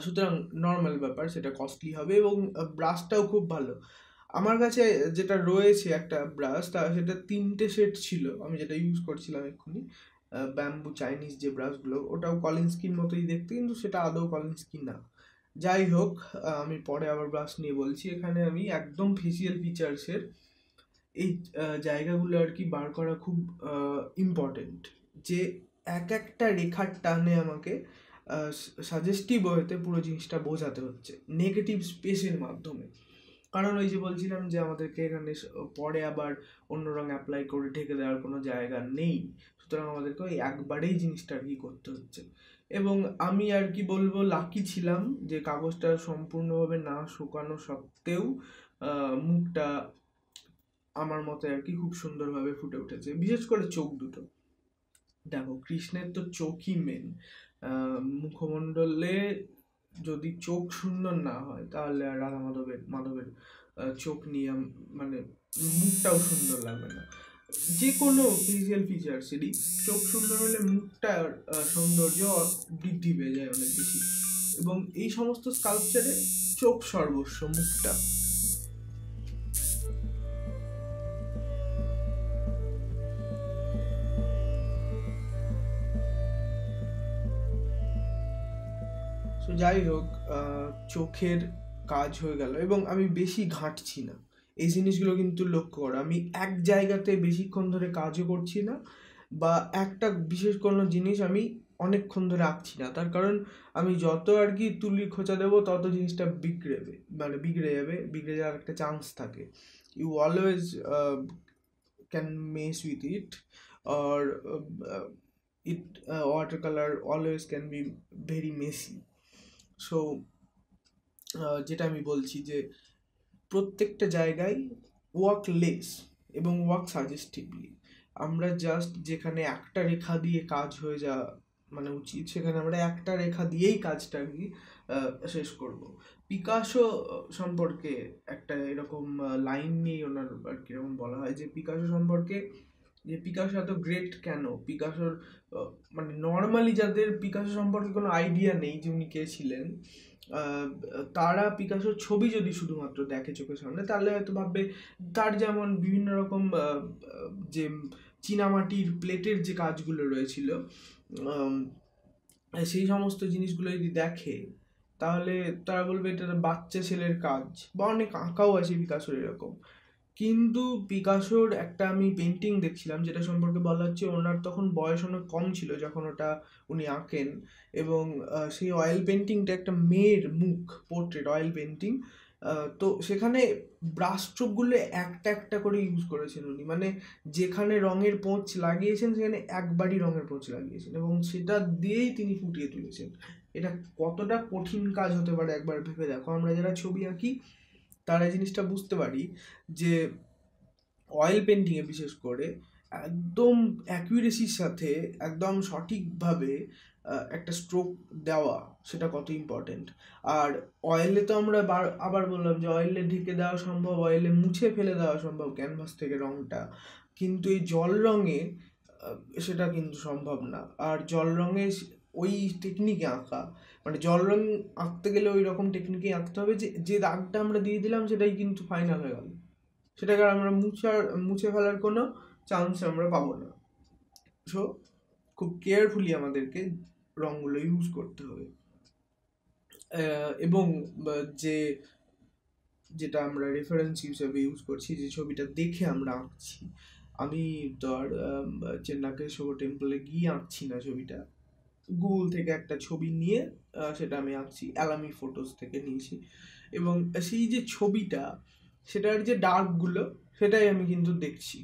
সুতরাং নর্মাল ব্যাপার, সেটা কস্টলি হবে, এবং ব্রাশটাও খুব ভালো। আমার কাছে যেটা রয়েছে একটা ব্রাশ, সেটা 3টে সেট ছিল, আমি যেটা ইউজ করছিলাম এক্ষুনি, ব্যাম্বু চাইনিজ যে ব্রাশগুলো, ওটাও কলিন্সকির মতোই দেখতে, কিন্তু সেটা আদৌ কলিন্সকি না। যাই হোক, আমি পরে আবার ব্রাশ নিয়ে বলছি। এখানে আমি একদম ফেসিয়াল ফিচার্সের এই জায়গাগুলো আর কি বার করা খুব ইম্পর্টেন্ট, যে এক একটা রেখার টানে আমাকে সাজেস্টিভ ওয়েতে পুরো জিনিসটা বোঝাতে হচ্ছে, নেগেটিভ স্পেসের মাধ্যমে। কারণ ওই যে বলছিলাম যে আমাদেরকে এখানে পরে আবার অন্য রং অ্যাপ্লাই করে ঢেকে দেওয়ার কোনো জায়গা নেই, সুতরাং আমাদেরকে ওই একবারেই জিনিসটা আর কি করতে হচ্ছে। এবং আমি আর কি বলবো, লাকি ছিলাম যে কাগজটা সম্পূর্ণভাবে না শুকানো সত্ত্বেও মুখটা আমার মতে আর কি খুব সুন্দরভাবে ফুটে উঠেছে, বিশেষ করে চোখ দুটো। দেখো, কৃষ্ণের তো চোখই মেন। মুখমণ্ডলে যদি চোখ সুন্দর না হয়, তাহলে আর রাধা মাধবের চোখ নিয়ে মানে মুখটাও সুন্দর লাগবে না। যে কোনো ফিজিক্যাল ফিচার্সেরই চোখ সুন্দর হলে মুখটার সৌন্দর্য বৃদ্ধি পেয়ে যায় অনেক বেশি, এবং এই সমস্ত স্কাল্পচারে চোখ সর্বস্ব, মুখটা। তো যাই হোক, চোখের কাজ হয়ে গেল, এবং আমি বেশি ঘাঁটছি না। এই জিনিসগুলো কিন্তু লক্ষ্য করো, আমি এক জায়গাতে বেশিক্ষণ ধরে কাজও করছি না, বা একটা বিশেষ কোনো জিনিস আমি অনেকক্ষণ ধরে আঁকছি না। তার কারণ আমি যত আর কি তুলির খোঁচা দেবো, তত জিনিসটা বিগড়ে যাওয়ার একটা চান্স থাকে। You always can mess with it, or watercolor always can be very messy. So যেটা আমি বলছি যে প্রত্যেকটা জায়গায় ওয়ার্ক লেস এবং ওয়ার্ক সাজেস্টিভলি। আমরা জাস্ট যেখানে একটা রেখা দিয়ে কাজ হয়ে যাওয়া মানে উচিত, সেখানে আমরা একটা রেখা দিয়েই কাজটা কি শেষ করব। পিকাসো সম্পর্কে একটা এরকম লাইন নিয়ে ওনার আর কি এরকম বলা হয় যে পিকাসো সম্পর্কে, যে পিকাসো এত গ্রেট কেন। পিকাসোর মানে নর্মালি যাদের পিকাসো সম্পর্কে কোনো আইডিয়া নেই যে উনি কে ছিলেন, তারা পিকাসোর ছবি যদি শুধুমাত্র দেখে চোখের সামনে, তাহলে হয়তো ভাববে তার যেমন বিভিন্ন রকম যে চীনামাটির প্লেটের যে কাজগুলো রয়েছিল, সেই সমস্ত জিনিসগুলো যদি দেখে, তাহলে তারা বলবে এটা বাচ্চা ছেলের কাজ, বা অনেক আঁকাও আছে পিকাসোর এরকম। কিন্তু পিকাসোর একটা আমি পেন্টিং দেখছিলাম, যেটা সম্পর্কে বলা হচ্ছে ওনার তখন বয়স অনেক কম ছিল যখন ওটা উনি আঁকেন, এবং সেই অয়েল পেন্টিংটা একটা মেয়ের মুখ পোর্ট্রেট অয়েল পেন্টিং। তো সেখানে ব্রাশ স্ট্রোকগুলো একটা একটা করে ইউজ করেছেন উনি, মানে যেখানে রঙের পোঁচ লাগিয়েছেন সেখানে একবারই রঙের পোঁচ লাগিয়েছেন, এবং সেটা দিয়েই তিনি ফুটিয়ে তুলেছেন। এটা কতটা কঠিন কাজ হতে পারে একবার ভেবে দেখো। আমরা যারা ছবি আঁকি তারা এই জিনিসটা বুঝতে পারি যে অয়েল পেন্টিংয়ে বিশেষ করে একদম অ্যাকুরেসির সাথে একদম সঠিকভাবে একটা স্ট্রোক দেওয়া সেটা কত ইম্পর্টেন্ট। আর অয়েলে তো আমরা আবার বললাম যে অয়েলে ঢেকে দেওয়া সম্ভব, অয়েলে মুছে ফেলে দেওয়া সম্ভব ক্যানভাস থেকে রঙটা, কিন্তু এই জল রঙে সেটা কিন্তু সম্ভব না। আর জল রঙে ওই টেকনিকে আঁকা, মানে জল রং আঁকতে গেলে ওই রকম টেকনিকে আঁকতে হবে যে যে দাগটা আমরা দিয়ে দিলাম সেটাই কিন্তু ফাইনাল হয়ে গেল, সেটাকে আমরা মুছে ফেলার কোনো চান্স আমরা পাবো না। সো খুব কেয়ারফুলি আমাদেরকে রঙগুলো ইউজ করতে হবে। এবং যেটা আমরা রেফারেন্স হিসেবে ইউজ করছি, যে ছবিটা দেখে আমরা আঁকছি, আমি তো আর চেন্নাকেশ্বর টেম্পলে গিয়ে আঁকছি না ছবিটা, গুগল থেকে একটা ছবি নিয়ে সেটা আমি আঁকছি, অ্যালামি ফটোস থেকে নিয়েছি। এবং সেই যে ছবিটা, সেটার যে ডার্কগুলো সেটাই আমি কিন্তু দেখছি।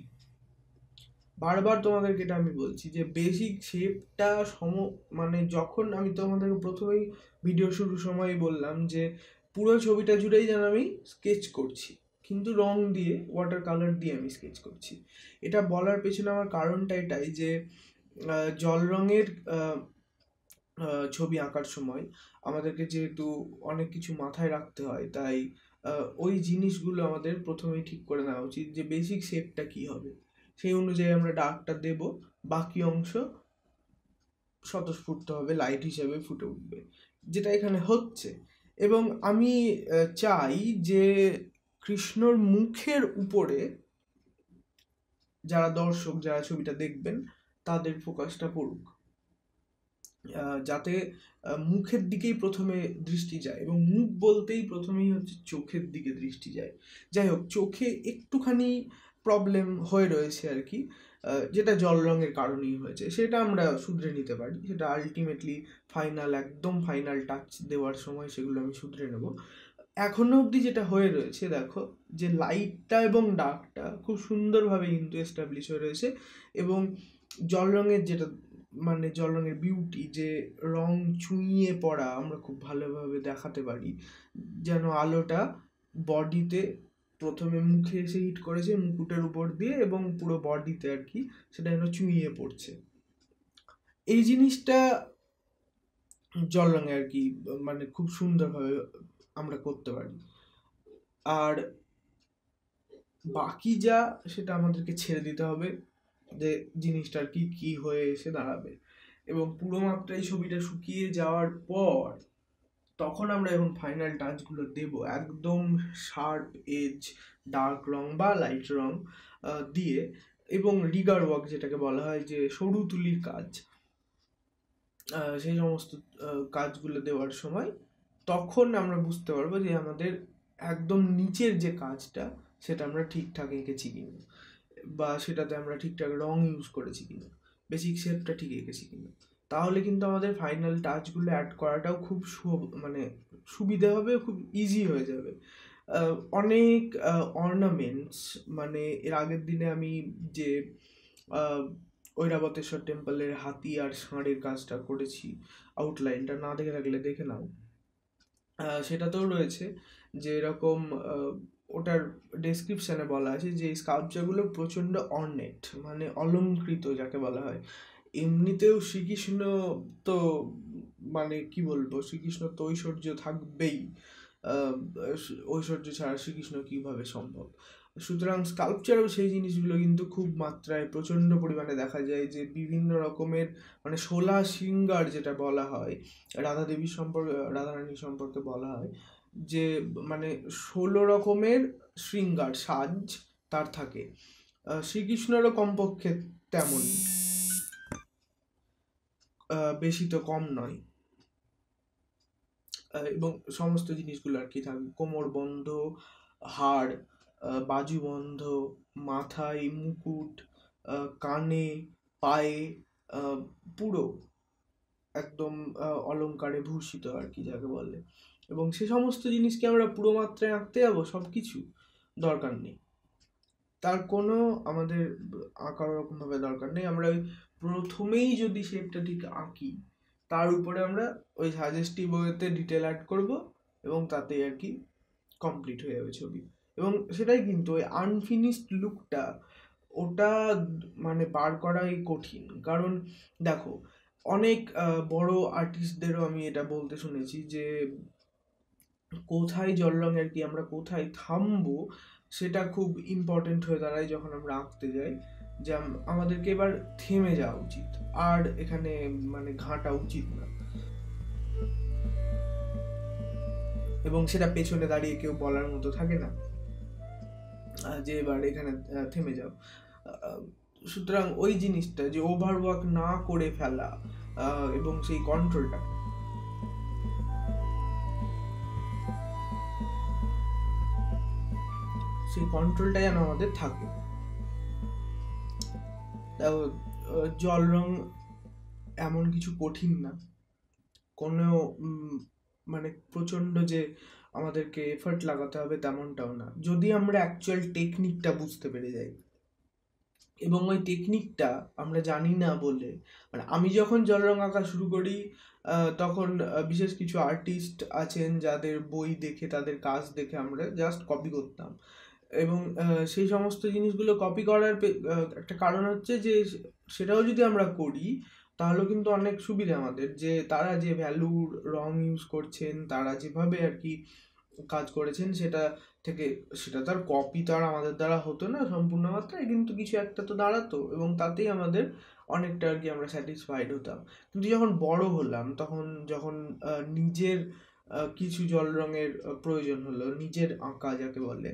বারবার তোমাদেরকে এটা আমি বলছি যে বেসিক শেপটা মানে যখন আমি তোমাদেরকে প্রথমেই ভিডিও শুরুর সময় বললাম যে পুরো ছবিটা জুড়েই যেন আমি স্কেচ করছি, কিন্তু রং দিয়ে, ওয়াটার কালার দিয়ে আমি স্কেচ করছি। এটা বলার পেছনে আমার কারণটা এটাই যে জল রঙের ছবি আঁকার সময় আমাদেরকে যেহেতু অনেক কিছু মাথায় রাখতে হয়, তাই ওই জিনিসগুলো আমাদের প্রথমেই ঠিক করে নেওয়া উচিত যে বেসিক শেপটা কী হবে, সেই অনুযায়ী আমরা ডার্কটা দেব, বাকি অংশ স্বতঃস্ফূর্ত হবে লাইট হিসেবে ফুটে উঠবে, যেটা এখানে হচ্ছে। এবং আমি চাই যে কৃষ্ণর মুখের উপরে যারা দর্শক, যারা ছবিটা দেখবেন, তাদের ফোকাসটা পড়ুক, যাতে মুখের দিকেই প্রথমে দৃষ্টি যায়, এবং মুখ বলতেই প্রথমেই হচ্ছে চোখের দিকে দৃষ্টি যায়। যাই হোক, চোখে একটুখানি প্রবলেম হয়ে রয়েছে আর কি, যেটা জল রঙের কারণেই হয়েছে, সেটা আমরা শুধরে নিতে পারি, সেটা আলটিমেটলি একদম ফাইনাল টাচ দেওয়ার সময় সেগুলো আমি শুধরে নেব। এখনো অবধি যেটা হয়ে রয়েছে, দেখো যে লাইটটা এবং ডার্কটা খুব সুন্দরভাবে কিন্তু এস্টাবলিশ হয়ে রয়েছে, এবং জল রঙের যেটা মানে জল রঙের বিউটি, যে রং চুইয়ে পড়া আমরা খুব ভালোভাবে দেখাতে পারি, যেন আলোটা বডিতে প্রথমে মুখে এসে হিট করেছে মুকুটের উপর দিয়ে, এবং পুরো বডিতে আর কি সেটা যেন চুইয়ে পড়ছে, এই জিনিসটা জল রঙে আর কি মানে খুব সুন্দরভাবে আমরা করতে পারি। আর বাকি যা সেটা আমাদেরকে ছেড়ে দিতে হবে যে জিনিসটার কি কি হয়ে এসে দাঁড়াবে। এবং পুরো মাত্রায় ছবিটা শুকিয়ে যাওয়ার পর তখন আমরা এখন ফাইনাল টাচগুলো দেব, একদম শার্প এজ ডার্ক রং বা লাইট রং দিয়ে, এবং রিগার ওয়ার্ক যেটাকে বলা হয়, যে সরু তুলির কাজ, সেই সমস্ত কাজগুলো দেওয়ার সময় তখন আমরা বুঝতে পারবো যে আমাদের একদম নিচের যে কাজটা সেটা আমরা ঠিকঠাক এঁকেছি কিনা, বা সেটাতে আমরা ঠিকঠাক রং ইউজ করেছি কিনা, বেসিক শেপটা ঠিক এঁকেছি কিনা। তাহলে কিন্তু আমাদের ফাইনাল টাচগুলো অ্যাড করাটাও খুব মানে সুবিধা হবে, খুব ইজি হয়ে যাবে। অনেক অর্নামেন্টস, মানে এর আগের দিনে আমি যে ঐরাবতেশ্বর টেম্পলের হাতি আর ষাঁড়ের কাজটা করেছি, আউটলাইনটা না দেখে থাকলে দেখে নাও, সেটাতেও রয়েছে যে এরকম ওটার ডেসক্রিপশানে বলা আছে যে এই স্কাল্পচারগুলো প্রচণ্ড অর্নেট, মানে অলঙ্কৃত যাকে বলা হয়। এমনিতেও শ্রীকৃষ্ণ তো মানে কি বলবো, শ্রীকৃষ্ণ তো ঐশ্বর্য থাকবেই, ঐশ্বর্য ছাড়া শ্রীকৃষ্ণ কীভাবে সম্ভব। সুতরাং স্কাল্পচারেও সেই জিনিসগুলো কিন্তু খুব মাত্রায় প্রচণ্ড পরিমাণে দেখা যায়, যে বিভিন্ন রকমের মানে 16 শৃঙ্গার যেটা বলা হয়, রাধা দেবীর সম্পর্কে, রাধারানীর সম্পর্কে বলা হয় যে মানে 16 রকমের শৃঙ্গার সাজ তার থাকে, শ্রীকৃষ্ণেরও কমপক্ষে তেমন, বেশি তো কম নয়। এবং সমস্ত জিনিসগুলো আর কি থাকবে, কোমর বন্ধ, হাড়, বাজুবন্ধ, মাথায় মুকুট, কানে, পায়ে, পুরো একদম অলঙ্কারে ভূষিত আর কি যাকে বলে। এবং সে সমস্ত জিনিসকে আমরা পুরো মাত্রায় আঁকতে যাবো, সব কিছু দরকার নেই, তার কোনো আমাদের আঁকার ওরকমভাবে দরকার নেই। আমরা ওই প্রথমেই যদি শেপটা ঠিক আঁকি, তার উপরে আমরা ওই সাজেস্টিভ ওয়েতে ডিটেল অ্যাড করব এবং তাতেই আর কি কমপ্লিট হয়ে যাবে ছবি। এবং সেটাই কিন্তু ওই আনফিনিশড লুকটা ওটা মানে বার করাই কঠিন। কারণ দেখো অনেক বড় আর্টিস্টদেরও আমি এটা বলতে শুনেছি যে কোথায় জল রঙ আর কি আমরা কোথায় থামবো সেটা খুব ইম্পর্টেন্ট হয়ে দাঁড়ায় যখন আমরা আঁকতে যাই, যে আমাদেরকে এবার থেমে যাওয়া উচিত, আর এখানে মানে ঘাঁটা উচিত না। এবং সেটা পেছনে দাঁড়িয়ে কেউ বলার মতো থাকে না যে এবার এখানে থেমে যাও। সুতরাং ওই জিনিসটা যে ওভারওয়ার্ক না করে ফেলা এবং সেই কন্ট্রোলটা, সেই কন্ট্রোলটা যেন আমাদের থাকে। জল রং এমন কিছু কঠিন না, কোনো মানে প্রচণ্ড যে আমাদেরকে এফর্ট লাগাতে হবে তেমনটাও না, যদি আমরা অ্যাকচুয়াল টেকনিকটা বুঝতে পেরে যাই। এবং ওই টেকনিকটা আমরা জানি না বলে, মানে আমি যখন জল রং আঁকা শুরু করি তখন বিশেষ কিছু আর্টিস্ট আছেন যাদের বই দেখে, তাদের কাজ দেখে আমরা জাস্ট কপি করতাম। এবং সেই সমস্ত জিনিসগুলো কপি করার একটা কারণ হচ্ছে যে সেটাও যদি আমরা করি তাহলেও কিন্তু অনেক সুবিধা আমাদের, যে তারা যে ভ্যালুর রং ইউজ করছেন, তারা যেভাবে আর কি কাজ করেছেন সেটা থেকে, সেটা তার কপি তো আর আমাদের দ্বারা হতো না সম্পূর্ণ মাত্রায়, কিন্তু কিছু একটা তো দাঁড়াতো এবং তাতেই আমাদের অনেকটা আর কি আমরা স্যাটিসফাইড হতাম। কিন্তু যখন বড় হলাম, তখন যখন নিজের কিছু জল রঙের প্রয়োজন হলো, নিজের আঁকা যাকে বলে,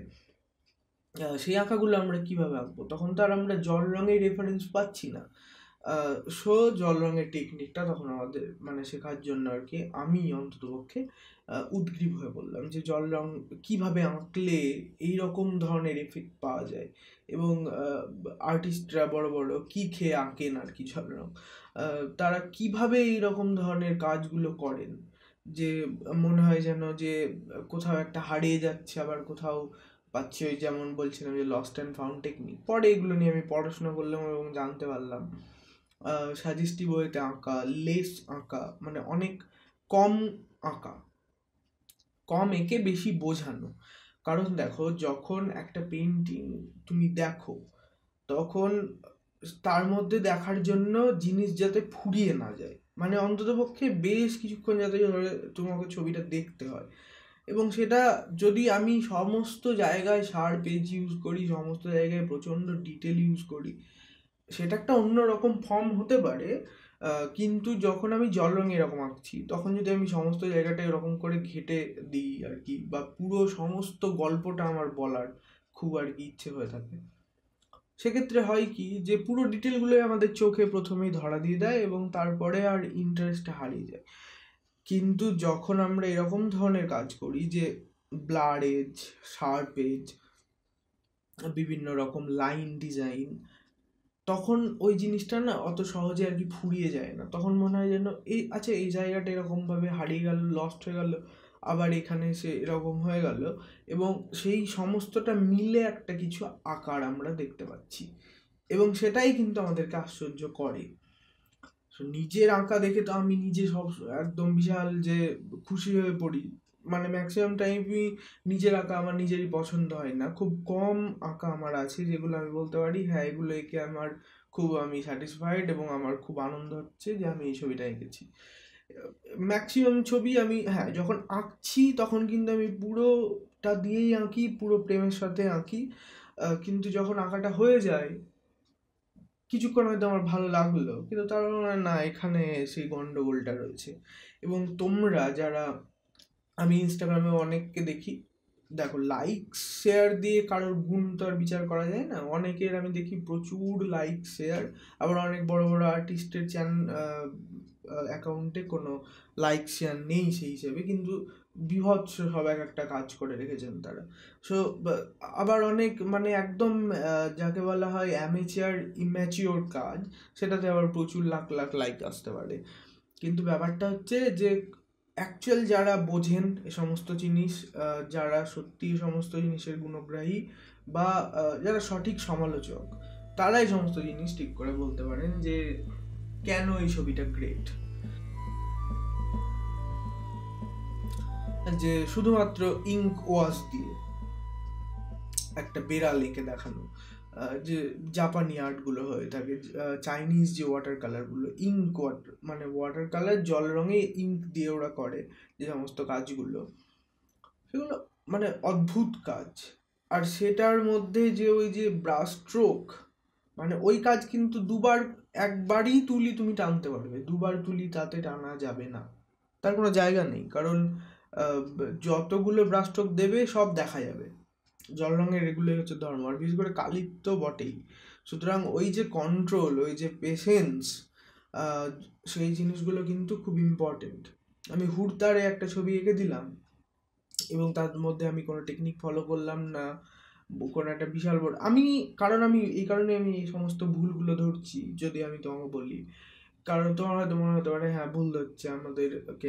সেই আঁকাগুলো আমরা কিভাবে আঁকবো, তখন তো আর আমরা জল রঙের রেফারেন্স পাচ্ছি না। জল রঙের টেকনিকটা তখন আমাদের মানে শেখার জন্য আর কি আমি অন্ততপক্ষে উদগ্রীব হয়ে বললাম যে জল রং কীভাবে আঁকলে এইরকম ধরনের এফেক্ট পাওয়া যায়, এবং আর্টিস্টরা বড় বড় কী খেয়ে আঁকেন আর কি জল রং, তারা কিভাবে এইরকম ধরনের কাজগুলো করেন যে মনে হয় যেন যে কোথাও একটা হারিয়ে যাচ্ছে, আবার কোথাও পাচ্ছি। ওই যেমন বলছিলাম যে লস্ট অ্যান্ড ফাউন্ড টেকনিক, পরে এগুলো নিয়ে আমি পড়াশোনা করলাম এবং জানতে পারলাম। সাজেস্টিভ ওয়েতে আঁকা, লেস আঁকা, মানে অনেক কম আঁকা, কম এঁকে বেশি বোঝানো। কারণ দেখো যখন একটা পেন্টিং তুমি দেখো তখন তার মধ্যে দেখার জন্য জিনিস যাতে ফুরিয়ে না যায়, মানে অন্ততপক্ষে বেশ কিছুক্ষণ যাতে তোমাকে ছবিটা দেখতে হয়। এবং সেটা যদি আমি সমস্ত জায়গায় শার্প এজ ইউজ করি, সমস্ত জায়গায় প্রচণ্ড ডিটেল ইউজ করি, সেটা একটা অন্যরকম ফর্ম হতে পারে। কিন্তু যখন আমি জল রঙে এরকম আঁকছি, তখন যদি আমি সমস্ত জায়গাটা এরকম করে ঘেঁটে দিই আর কি, বা পুরো সমস্ত গল্পটা আমার বলার খুব আর কি ইচ্ছে হয়ে থাকে, সেক্ষেত্রে হয় কি যে পুরো ডিটেলগুলোই আমাদের চোখে প্রথমেই ধরা দিয়ে দেয় এবং তারপরে আর ইন্টারেস্টটা হারিয়ে যায়। কিন্তু যখন আমরা এরকম ধরনের কাজ করি যে ব্লার এজ, শার্প এজ, বিভিন্ন রকম লাইন ডিজাইন, তখন ওই জিনিসটা না অত সহজে আর কি ফুরিয়ে যায় না। তখন মনে হয় যেন এই আচ্ছা এই জায়গাটা এরকমভাবে হারিয়ে গেল, লস্ট হয়ে গেল, আবার এখানে সে এরকম হয়ে গেল, এবং সেই সমস্তটা মিলে একটা কিছু আকার আমরা দেখতে পাচ্ছি, এবং সেটাই কিন্তু আমাদেরকে আশ্চর্য করে। নিজের আঁকা দেখে তো আমি নিজে সব একদম বিশাল যে খুশি হয়ে পড়ি, মানে ম্যাক্সিমাম টাইমই নিজের আঁকা আমার নিজেরই পছন্দ হয় না। খুব কম আঁকা আমার আছে যেগুলো আমি বলতে পারি হ্যাঁ এগুলো এঁকে আমার খুব আমি স্যাটিসফাইড এবং আমার খুব আনন্দ হচ্ছে যে আমি এই ছবিটা এঁকেছি। ম্যাক্সিমাম ছবি আমি হ্যাঁ যখন আঁকছি তখন কিন্তু আমি পুরোটা দিয়েই আঁকি, পুরো প্রেমের সাথে আঁকি, কিন্তু যখন আঁকাটা হয়ে যায় কিছুক্ষণ হয়তো আমার ভালো লাগলো, কিন্তু তার না এখানে সেই গন্ডগোলটা রয়েছে। এবং তোমরা যারা, আমি ইনস্টাগ্রামে অনেককে দেখি, দেখো লাইক শেয়ার দিয়ে কারোর গুণ তো আর বিচার করা যায় না। অনেকের আমি দেখি প্রচুর লাইক শেয়ার, আবার অনেক বড় বড় আর্টিস্টের অ্যাকাউন্টে কোনো লাইক শেয়ার নেই সেই হিসেবে, কিন্তু বীভৎস সব একটা কাজ করে রেখেছেন তারা। সো আবার অনেক মানে একদম যাকে বলা হয় অ্যামেচার ইম্যাচিওর কাজ, সেটাতে আবার প্রচুর লাখ লাখ লাইক আসতে পারে। কিন্তু ব্যাপারটা হচ্ছে যে অ্যাকচুয়াল যারা বোঝেন এ সমস্ত জিনিস, যারা সত্যি সমস্ত জিনিসের গুণগ্রাহী বা যারা সঠিক সমালোচক, তারাই সমস্ত জিনিস ঠিক করে বলতে পারেন যে কেন এই ছবিটা গ্রেট। যে শুধুমাত্র ইঙ্ক ওয়াশ দিয়ে একটা বেড়াল এঁকে দেখানো, যে জাপানি আর্টগুলো হয়ে থাকে, চাইনিজ যে ওয়াটার কালারগুলো, ইঙ্ক ওয়াটার মানে ওয়াটার কালার জল রঙে ইঙ্ক দিয়ে ওরা করে যে সমস্ত কাজগুলো, সেগুলো মানে অদ্ভুত কাজ। আর সেটার মধ্যে যে ওই যে ব্রাশ স্ট্রোক, মানে ওই কাজ কিন্তু একবারই তুলি তুমি টানতে পারবে, দুবার তুলি তাতে টানা যাবে না, তার কোনো জায়গা নেই, কারণ যতগুলো ব্রাশ স্ট্রোক দেবে সব দেখা যাবে। জল রঙের এগুলোই হচ্ছে ধর্ম, আর বিশেষ করে কালির তো বটেই। সুতরাং ওই যে কন্ট্রোল, ওই যে পেশেন্স, সেই জিনিসগুলো কিন্তু খুব ইম্পর্টেন্ট। আমি হুড়তাড়ে একটা ছবি এঁকে দিলাম এবং তার মধ্যে আমি কোনো টেকনিক ফলো করলাম না, কোনো একটা বিশাল বড় কারণ আমি এই সমস্ত ভুলগুলো ধরছি, যদি আমি তোমাকে বলি, কারণ তোমার হয়তো মনে হতে পারে হ্যাঁ ভুল ধরছে, আমাদেরকে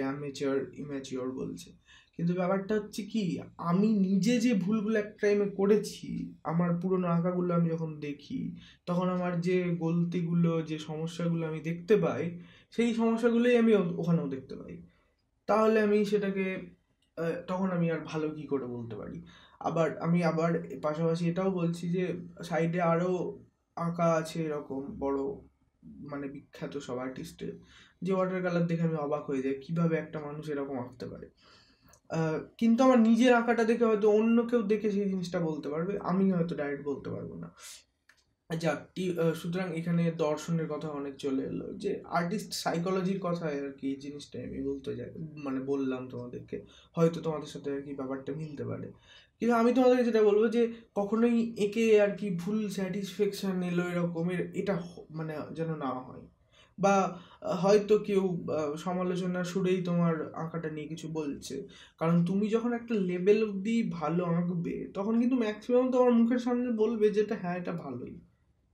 ইম্যাচিওর বলছে, কিন্তু ব্যাপারটা হচ্ছে কি, আমি নিজে যে ভুলগুলো এক টাইমে করেছি, আমার পুরোনো আঁকাগুলো আমি যখন দেখি, তখন আমার যে গলতিগুলো, যে সমস্যাগুলো আমি দেখতে পাই, সেই সমস্যাগুলোই আমি ওখানেও দেখতে পাই। তাহলে আমি সেটাকে তখন আমি আর ভালো কি করে বলতে পারি। আমি পাশাপাশি এটাও বলছি যে সাইডে আরও আঁকা আছে এরকম বড়, মানে বিখ্যাত সব আর্টিস্টের, যে ওয়াটার কালার দেখে আমি অবাক হয়ে যাই কিভাবে একটা মানুষ এরকম আঁকতে পারে। কিন্তু আমার নিজের আঁকাটা দেখে হয়তো অন্য কেউ দেখে সেই জিনিসটা বলতে পারবে, আমি হয়তো ডাইরেক্ট বলতে পারবো না। সুতরাং এখানে দর্শনের কথা অনেক চলে এলো, যে আর্টিস্ট সাইকোলজির কথা আর কি, জিনিসটাই আমি বলতে যাই, মানে বললাম তোমাদেরকে, হয়তো তোমাদের সাথে আর কি ব্যাপারটা মিলতে পারে। কিন্তু আমি তোমাদেরকে যেটা বলবো যে কখনোই একে আর কি ভুল স্যাটিসফ্যাকশন এলো এরকমের, এটা মানে যেন না হয়। বা হয়তো কেউ সমালোচনার সুরেই তোমার আঁকাটা নিয়ে কিছু বলছে, কারণ তুমি যখন একটা লেভেল অব্দি ভালো আঁকবে, তখন কিন্তু ম্যাক্সিমাম তোমার মুখের সামনে বলবে যেটা হ্যাঁ এটা ভালোই,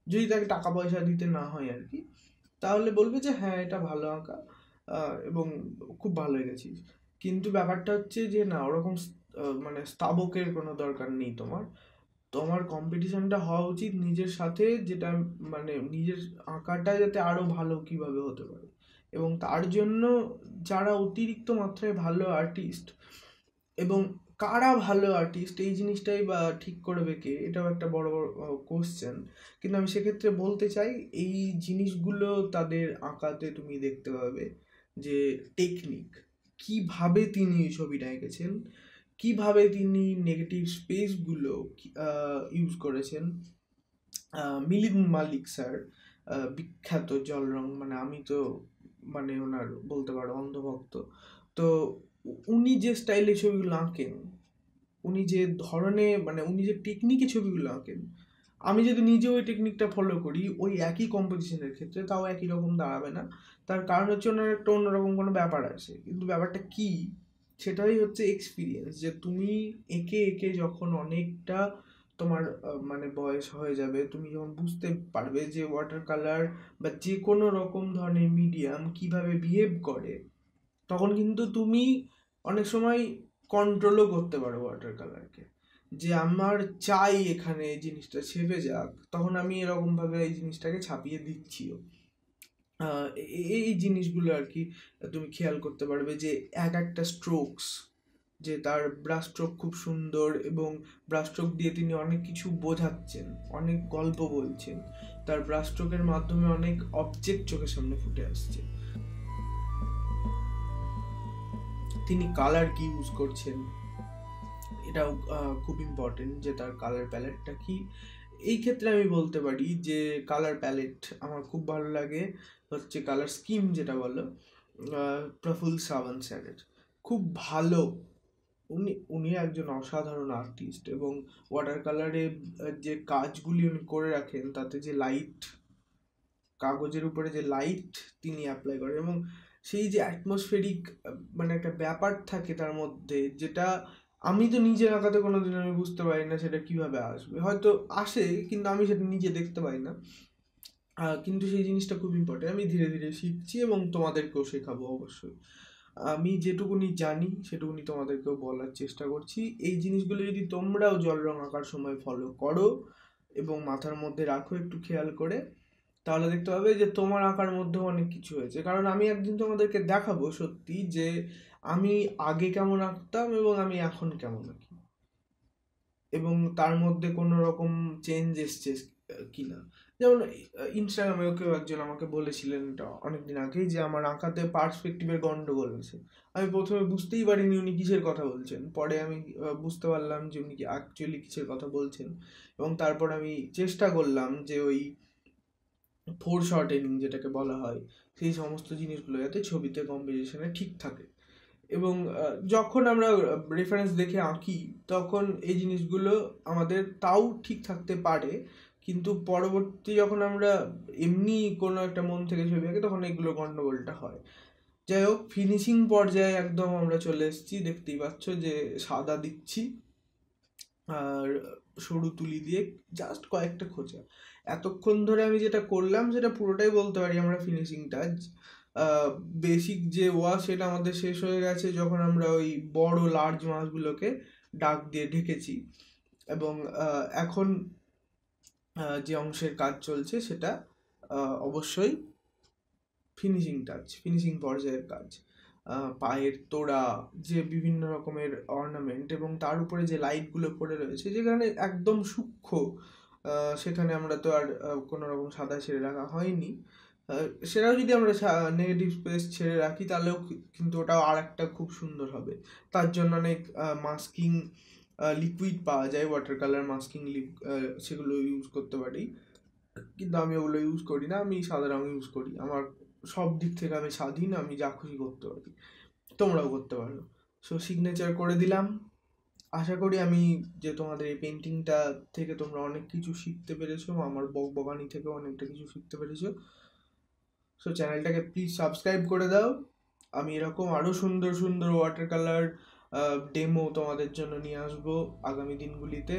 যদি তাকে টাকা পয়সা দিতে না হয় আর কি, তাহলে বলবে যে হ্যাঁ এটা ভালো আঁকা, এবং খুব ভালো এঁকেছিস। কিন্তু ব্যাপারটা হচ্ছে যে না, ওরকম মানে স্তাবকের কোনো দরকার নেই তোমার। তোমার কম্পিটিশনটা হওয়া উচিত নিজের সাথে, যেটা মানে নিজের আঁকাটা যাতে আরো ভালো কিভাবে হতে পারে, এবং তার জন্য যারা অতিরিক্ত মাত্রায় ভালো আর্টিস্ট, এবং কারা ভালো আর্টিস্ট এই জিনিসটাই বা ঠিক করবে কে, এটাও একটা বড় বড় কোশ্চেন। কিন্তু আমি সেক্ষেত্রে বলতে চাই, এই জিনিসগুলো তাদের আঁকাতে তুমি দেখতে পাবে, যে টেকনিক, কিভাবে তিনি এই ছবিটা এঁকেছেন, কিভাবে তিনি নেগেটিভ স্পেসগুলো ইউজ করেছেন। মিলিন্দ মালিক স্যার, বিখ্যাত জল রং, মানে আমি তো মানে ওনার বলতে পারো অন্ধভক্ত। তো উনি যে স্টাইলে ছবিগুলো আঁকেন, উনি যে ধরনে মানে উনি যে টেকনিকে ছবিগুলো আঁকেন, আমি যদি নিজে ওই টেকনিকটা ফলো করি ওই একই কম্পোজিশনের ক্ষেত্রে, তাও একই রকম দাঁড়াবে না। তার কারণ হচ্ছে ওনার একটা অন্যরকম কোনো ব্যাপার আছে, কিন্তু ব্যাপারটা কি, সেটাই হচ্ছে এক্সপিরিয়েন্স, যে তুমি এঁকে এঁকে যখন অনেকটা তোমার মানে বয়স হয়ে যাবে, তুমি যখন বুঝতে পারবে যে ওয়াটার কালার বা যে কোনো রকম ধরনের মিডিয়াম কিভাবে বিহেভ করে, তখন কিন্তু তুমি অনেক সময় কন্ট্রোলও করতে পারো ওয়াটার কালারকে, যে আমার চাই এখানে এই জিনিসটা ছেপে যাক, তখন আমি এরকমভাবে এই জিনিসটাকে ছাপিয়ে দিচ্ছিও। এই জিনিসগুলো আর কি তুমি খেয়াল করতে পারবে, যে একটা স্ট্রোকস, যে তার ব্রাশ স্ট্রোক খুব সুন্দর, এবং ব্রাশ স্ট্রোক দিয়ে তিনি অনেক কিছু বোঝাচ্ছেন, অনেক গল্প বলছেন, তার ব্রাশ স্ট্রোকের মাধ্যমে অনেক অবজেক্ট চোখের সামনে ফুটে আসছে, তিনি কালার কি ইউজ করছেন, এটাও খুব ইম্পর্টেন্ট, যে তার কালার প্যালেটটা কি। এই ক্ষেত্রে আমি বলতে পারি যে কালার প্যালেট আমার খুব ভালো লাগে, হচ্ছে কালার স্কিম যেটা বলো, প্রফুল সাওয়ান্ত স্যারের খুব ভালো। উনি উনি একজন অসাধারণ আর্টিস্ট, এবং ওয়াটার কালারে যে কাজগুলি উনি করে রাখেন, তাতে যে লাইট, কাগজের উপরে যে লাইট তিনি অ্যাপ্লাই করেন, এবং সেই যে অ্যাটমসফেরিক মানে একটা ব্যাপার থাকে তার মধ্যে, যেটা আমি তো নিজের আঁকাতে কোনোদিন আমি বুঝতে পারি না সেটা কিভাবে আসবে, হয়তো আসে কিন্তু আমি সেটা নিজে দেখতে পাই না। কিন্তু সেই জিনিসটা খুব ইম্পর্টেন্ট, আমি ধীরে ধীরে শিখছি এবং তোমাদেরকেও শেখাবো অবশ্যই। আমি যেটুকুনি জানি সেটুকুনি তোমাদেরকেও বলার চেষ্টা করছি। এই জিনিসগুলো যদি তোমরাও জল রং আঁকার সময় ফলো করো এবং মাথার মধ্যে রাখো একটু খেয়াল করে, তাহলে দেখতে পাবে যে তোমার আঁকার মধ্যেও অনেক কিছু হয়েছে। কারণ আমি একদিন তোমাদেরকে দেখাবো সত্যি যে আমি আগে কেমন আঁকতাম এবং আমি এখন কেমন আঁকি, এবং তার মধ্যে কোনো রকম চেঞ্জ এসছে কিনা। যেমন ইনস্টাগ্রামেও কেউ একজন আমাকে বলেছিলেন এটা অনেকদিন আগেই যে আমার আঁকাতে পার্সপেক্টিভের গন্ডগোল আছে। আমি প্রথমে বুঝতেই পারিনি উনি কিসের কথা বলছেন, পরে আমি বুঝতে পারলাম যে উনি কি অ্যাকচুয়ালি কিসের কথা বলছেন, এবং তারপর আমি চেষ্টা করলাম যে ওই ফোর শর্টেনিং যেটাকে বলা হয় সেই সমস্ত জিনিসগুলো যাতে ছবিতে কম্পোজিশনে ঠিক থাকে। এবং যখন আমরা রেফারেন্স দেখে আঁকি তখন এই জিনিসগুলো আমাদের তাও ঠিক থাকতে পারে, কিন্তু পরবর্তী যখন আমরা এমনি কোনো একটা মন থেকে ছবি আঁকি তখন এগুলো গন্ডগোলটা হয়। যাই হোক, ফিনিশিং পর্যায়ে একদম আমরা চলে এসেছি, দেখতেই পাচ্ছ যে সাদা দিচ্ছি আর সরু তুলি দিয়ে জাস্ট কয়েকটা খোঁচা। এতক্ষণ ধরে আমি যেটা করলাম সেটা পুরোটাই বলতে পারি আমরা ফিনিশিং টাচ। বেসিক যে ওয়াশ সেটা আমাদের শেষ হয়ে গেছে যখন আমরা ওই বড় লার্জ মাছগুলোকে ডাক দিয়ে ঢেকেছি, এবং এখন যে অংশের কাজ চলছে সেটা অবশ্যই ফিনিশিং টাচ, ফিনিশিং পর্যায়ের কাজ। পায়ের তোড়া, যে বিভিন্ন রকমের অর্নামেন্ট এবং তার উপরে যে লাইটগুলো পড়ে রয়েছে যেখানে একদম সূক্ষ্ম, সেখানে আমরা তো আর কোনো রকম সাদা ছেড়ে রাখা হয়নি। সেটাও যদি আমরা নেগেটিভ স্পেস ছেড়ে রাখি তাহলেও কিন্তু ওটাও আর একটা খুব সুন্দর হবে। তার জন্য অনেক মাস্কিং লিকুইড পাওয়া যায়, ওয়াটার কালার মাস্কিং সেগুলো ইউজ করতে পারি, কিন্তু আমি ওগুলো ইউজ করি না, আমি সাদা রঙ ইউজ করি। আমার সব দিক থেকে আমি স্বাধীন, আমি যা খুশি করতে পারি, তোমরাও করতে পারো। সো সিগনেচার করে দিলাম। আশা করি আমি যে তোমাদের এই পেন্টিংটা থেকে তোমরা অনেক কিছু শিখতে পেরেছো, আমার বকবকানি থেকেও অনেকটা কিছু শিখতে পেরেছো। সো চ্যানেলটাকে প্লিজ সাবস্ক্রাইব করে দাও। আমি এরকম আরও সুন্দর সুন্দর ওয়াটার কালার ডেমো তোমাদের জন্য নিয়ে আসবো আগামী দিনগুলিতে।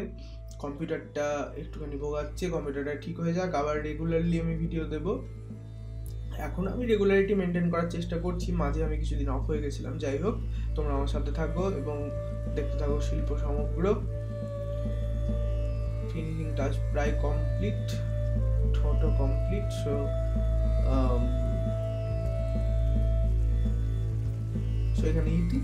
কম্পিউটারটা একটুখানি ভোগাচ্ছে, কম্পিউটারটা ঠিক হয়ে যাক, আবার রেগুলারলি আমি ভিডিও দেবো। এখন আমি রেগুলারিটি মেনটেন করার চেষ্টা করছি, মাঝে আমি কিছুদিন অফ হয়ে গেছিলাম। যাই হোক, তোমরা আমার সাথে থাকো এবং দেখতে থাকো শিল্প সমগ্র। ফিনিশিং টাচ প্রায় কমপ্লিট, ঠোঁটও কমপ্লিট। সো এখানে ইতি।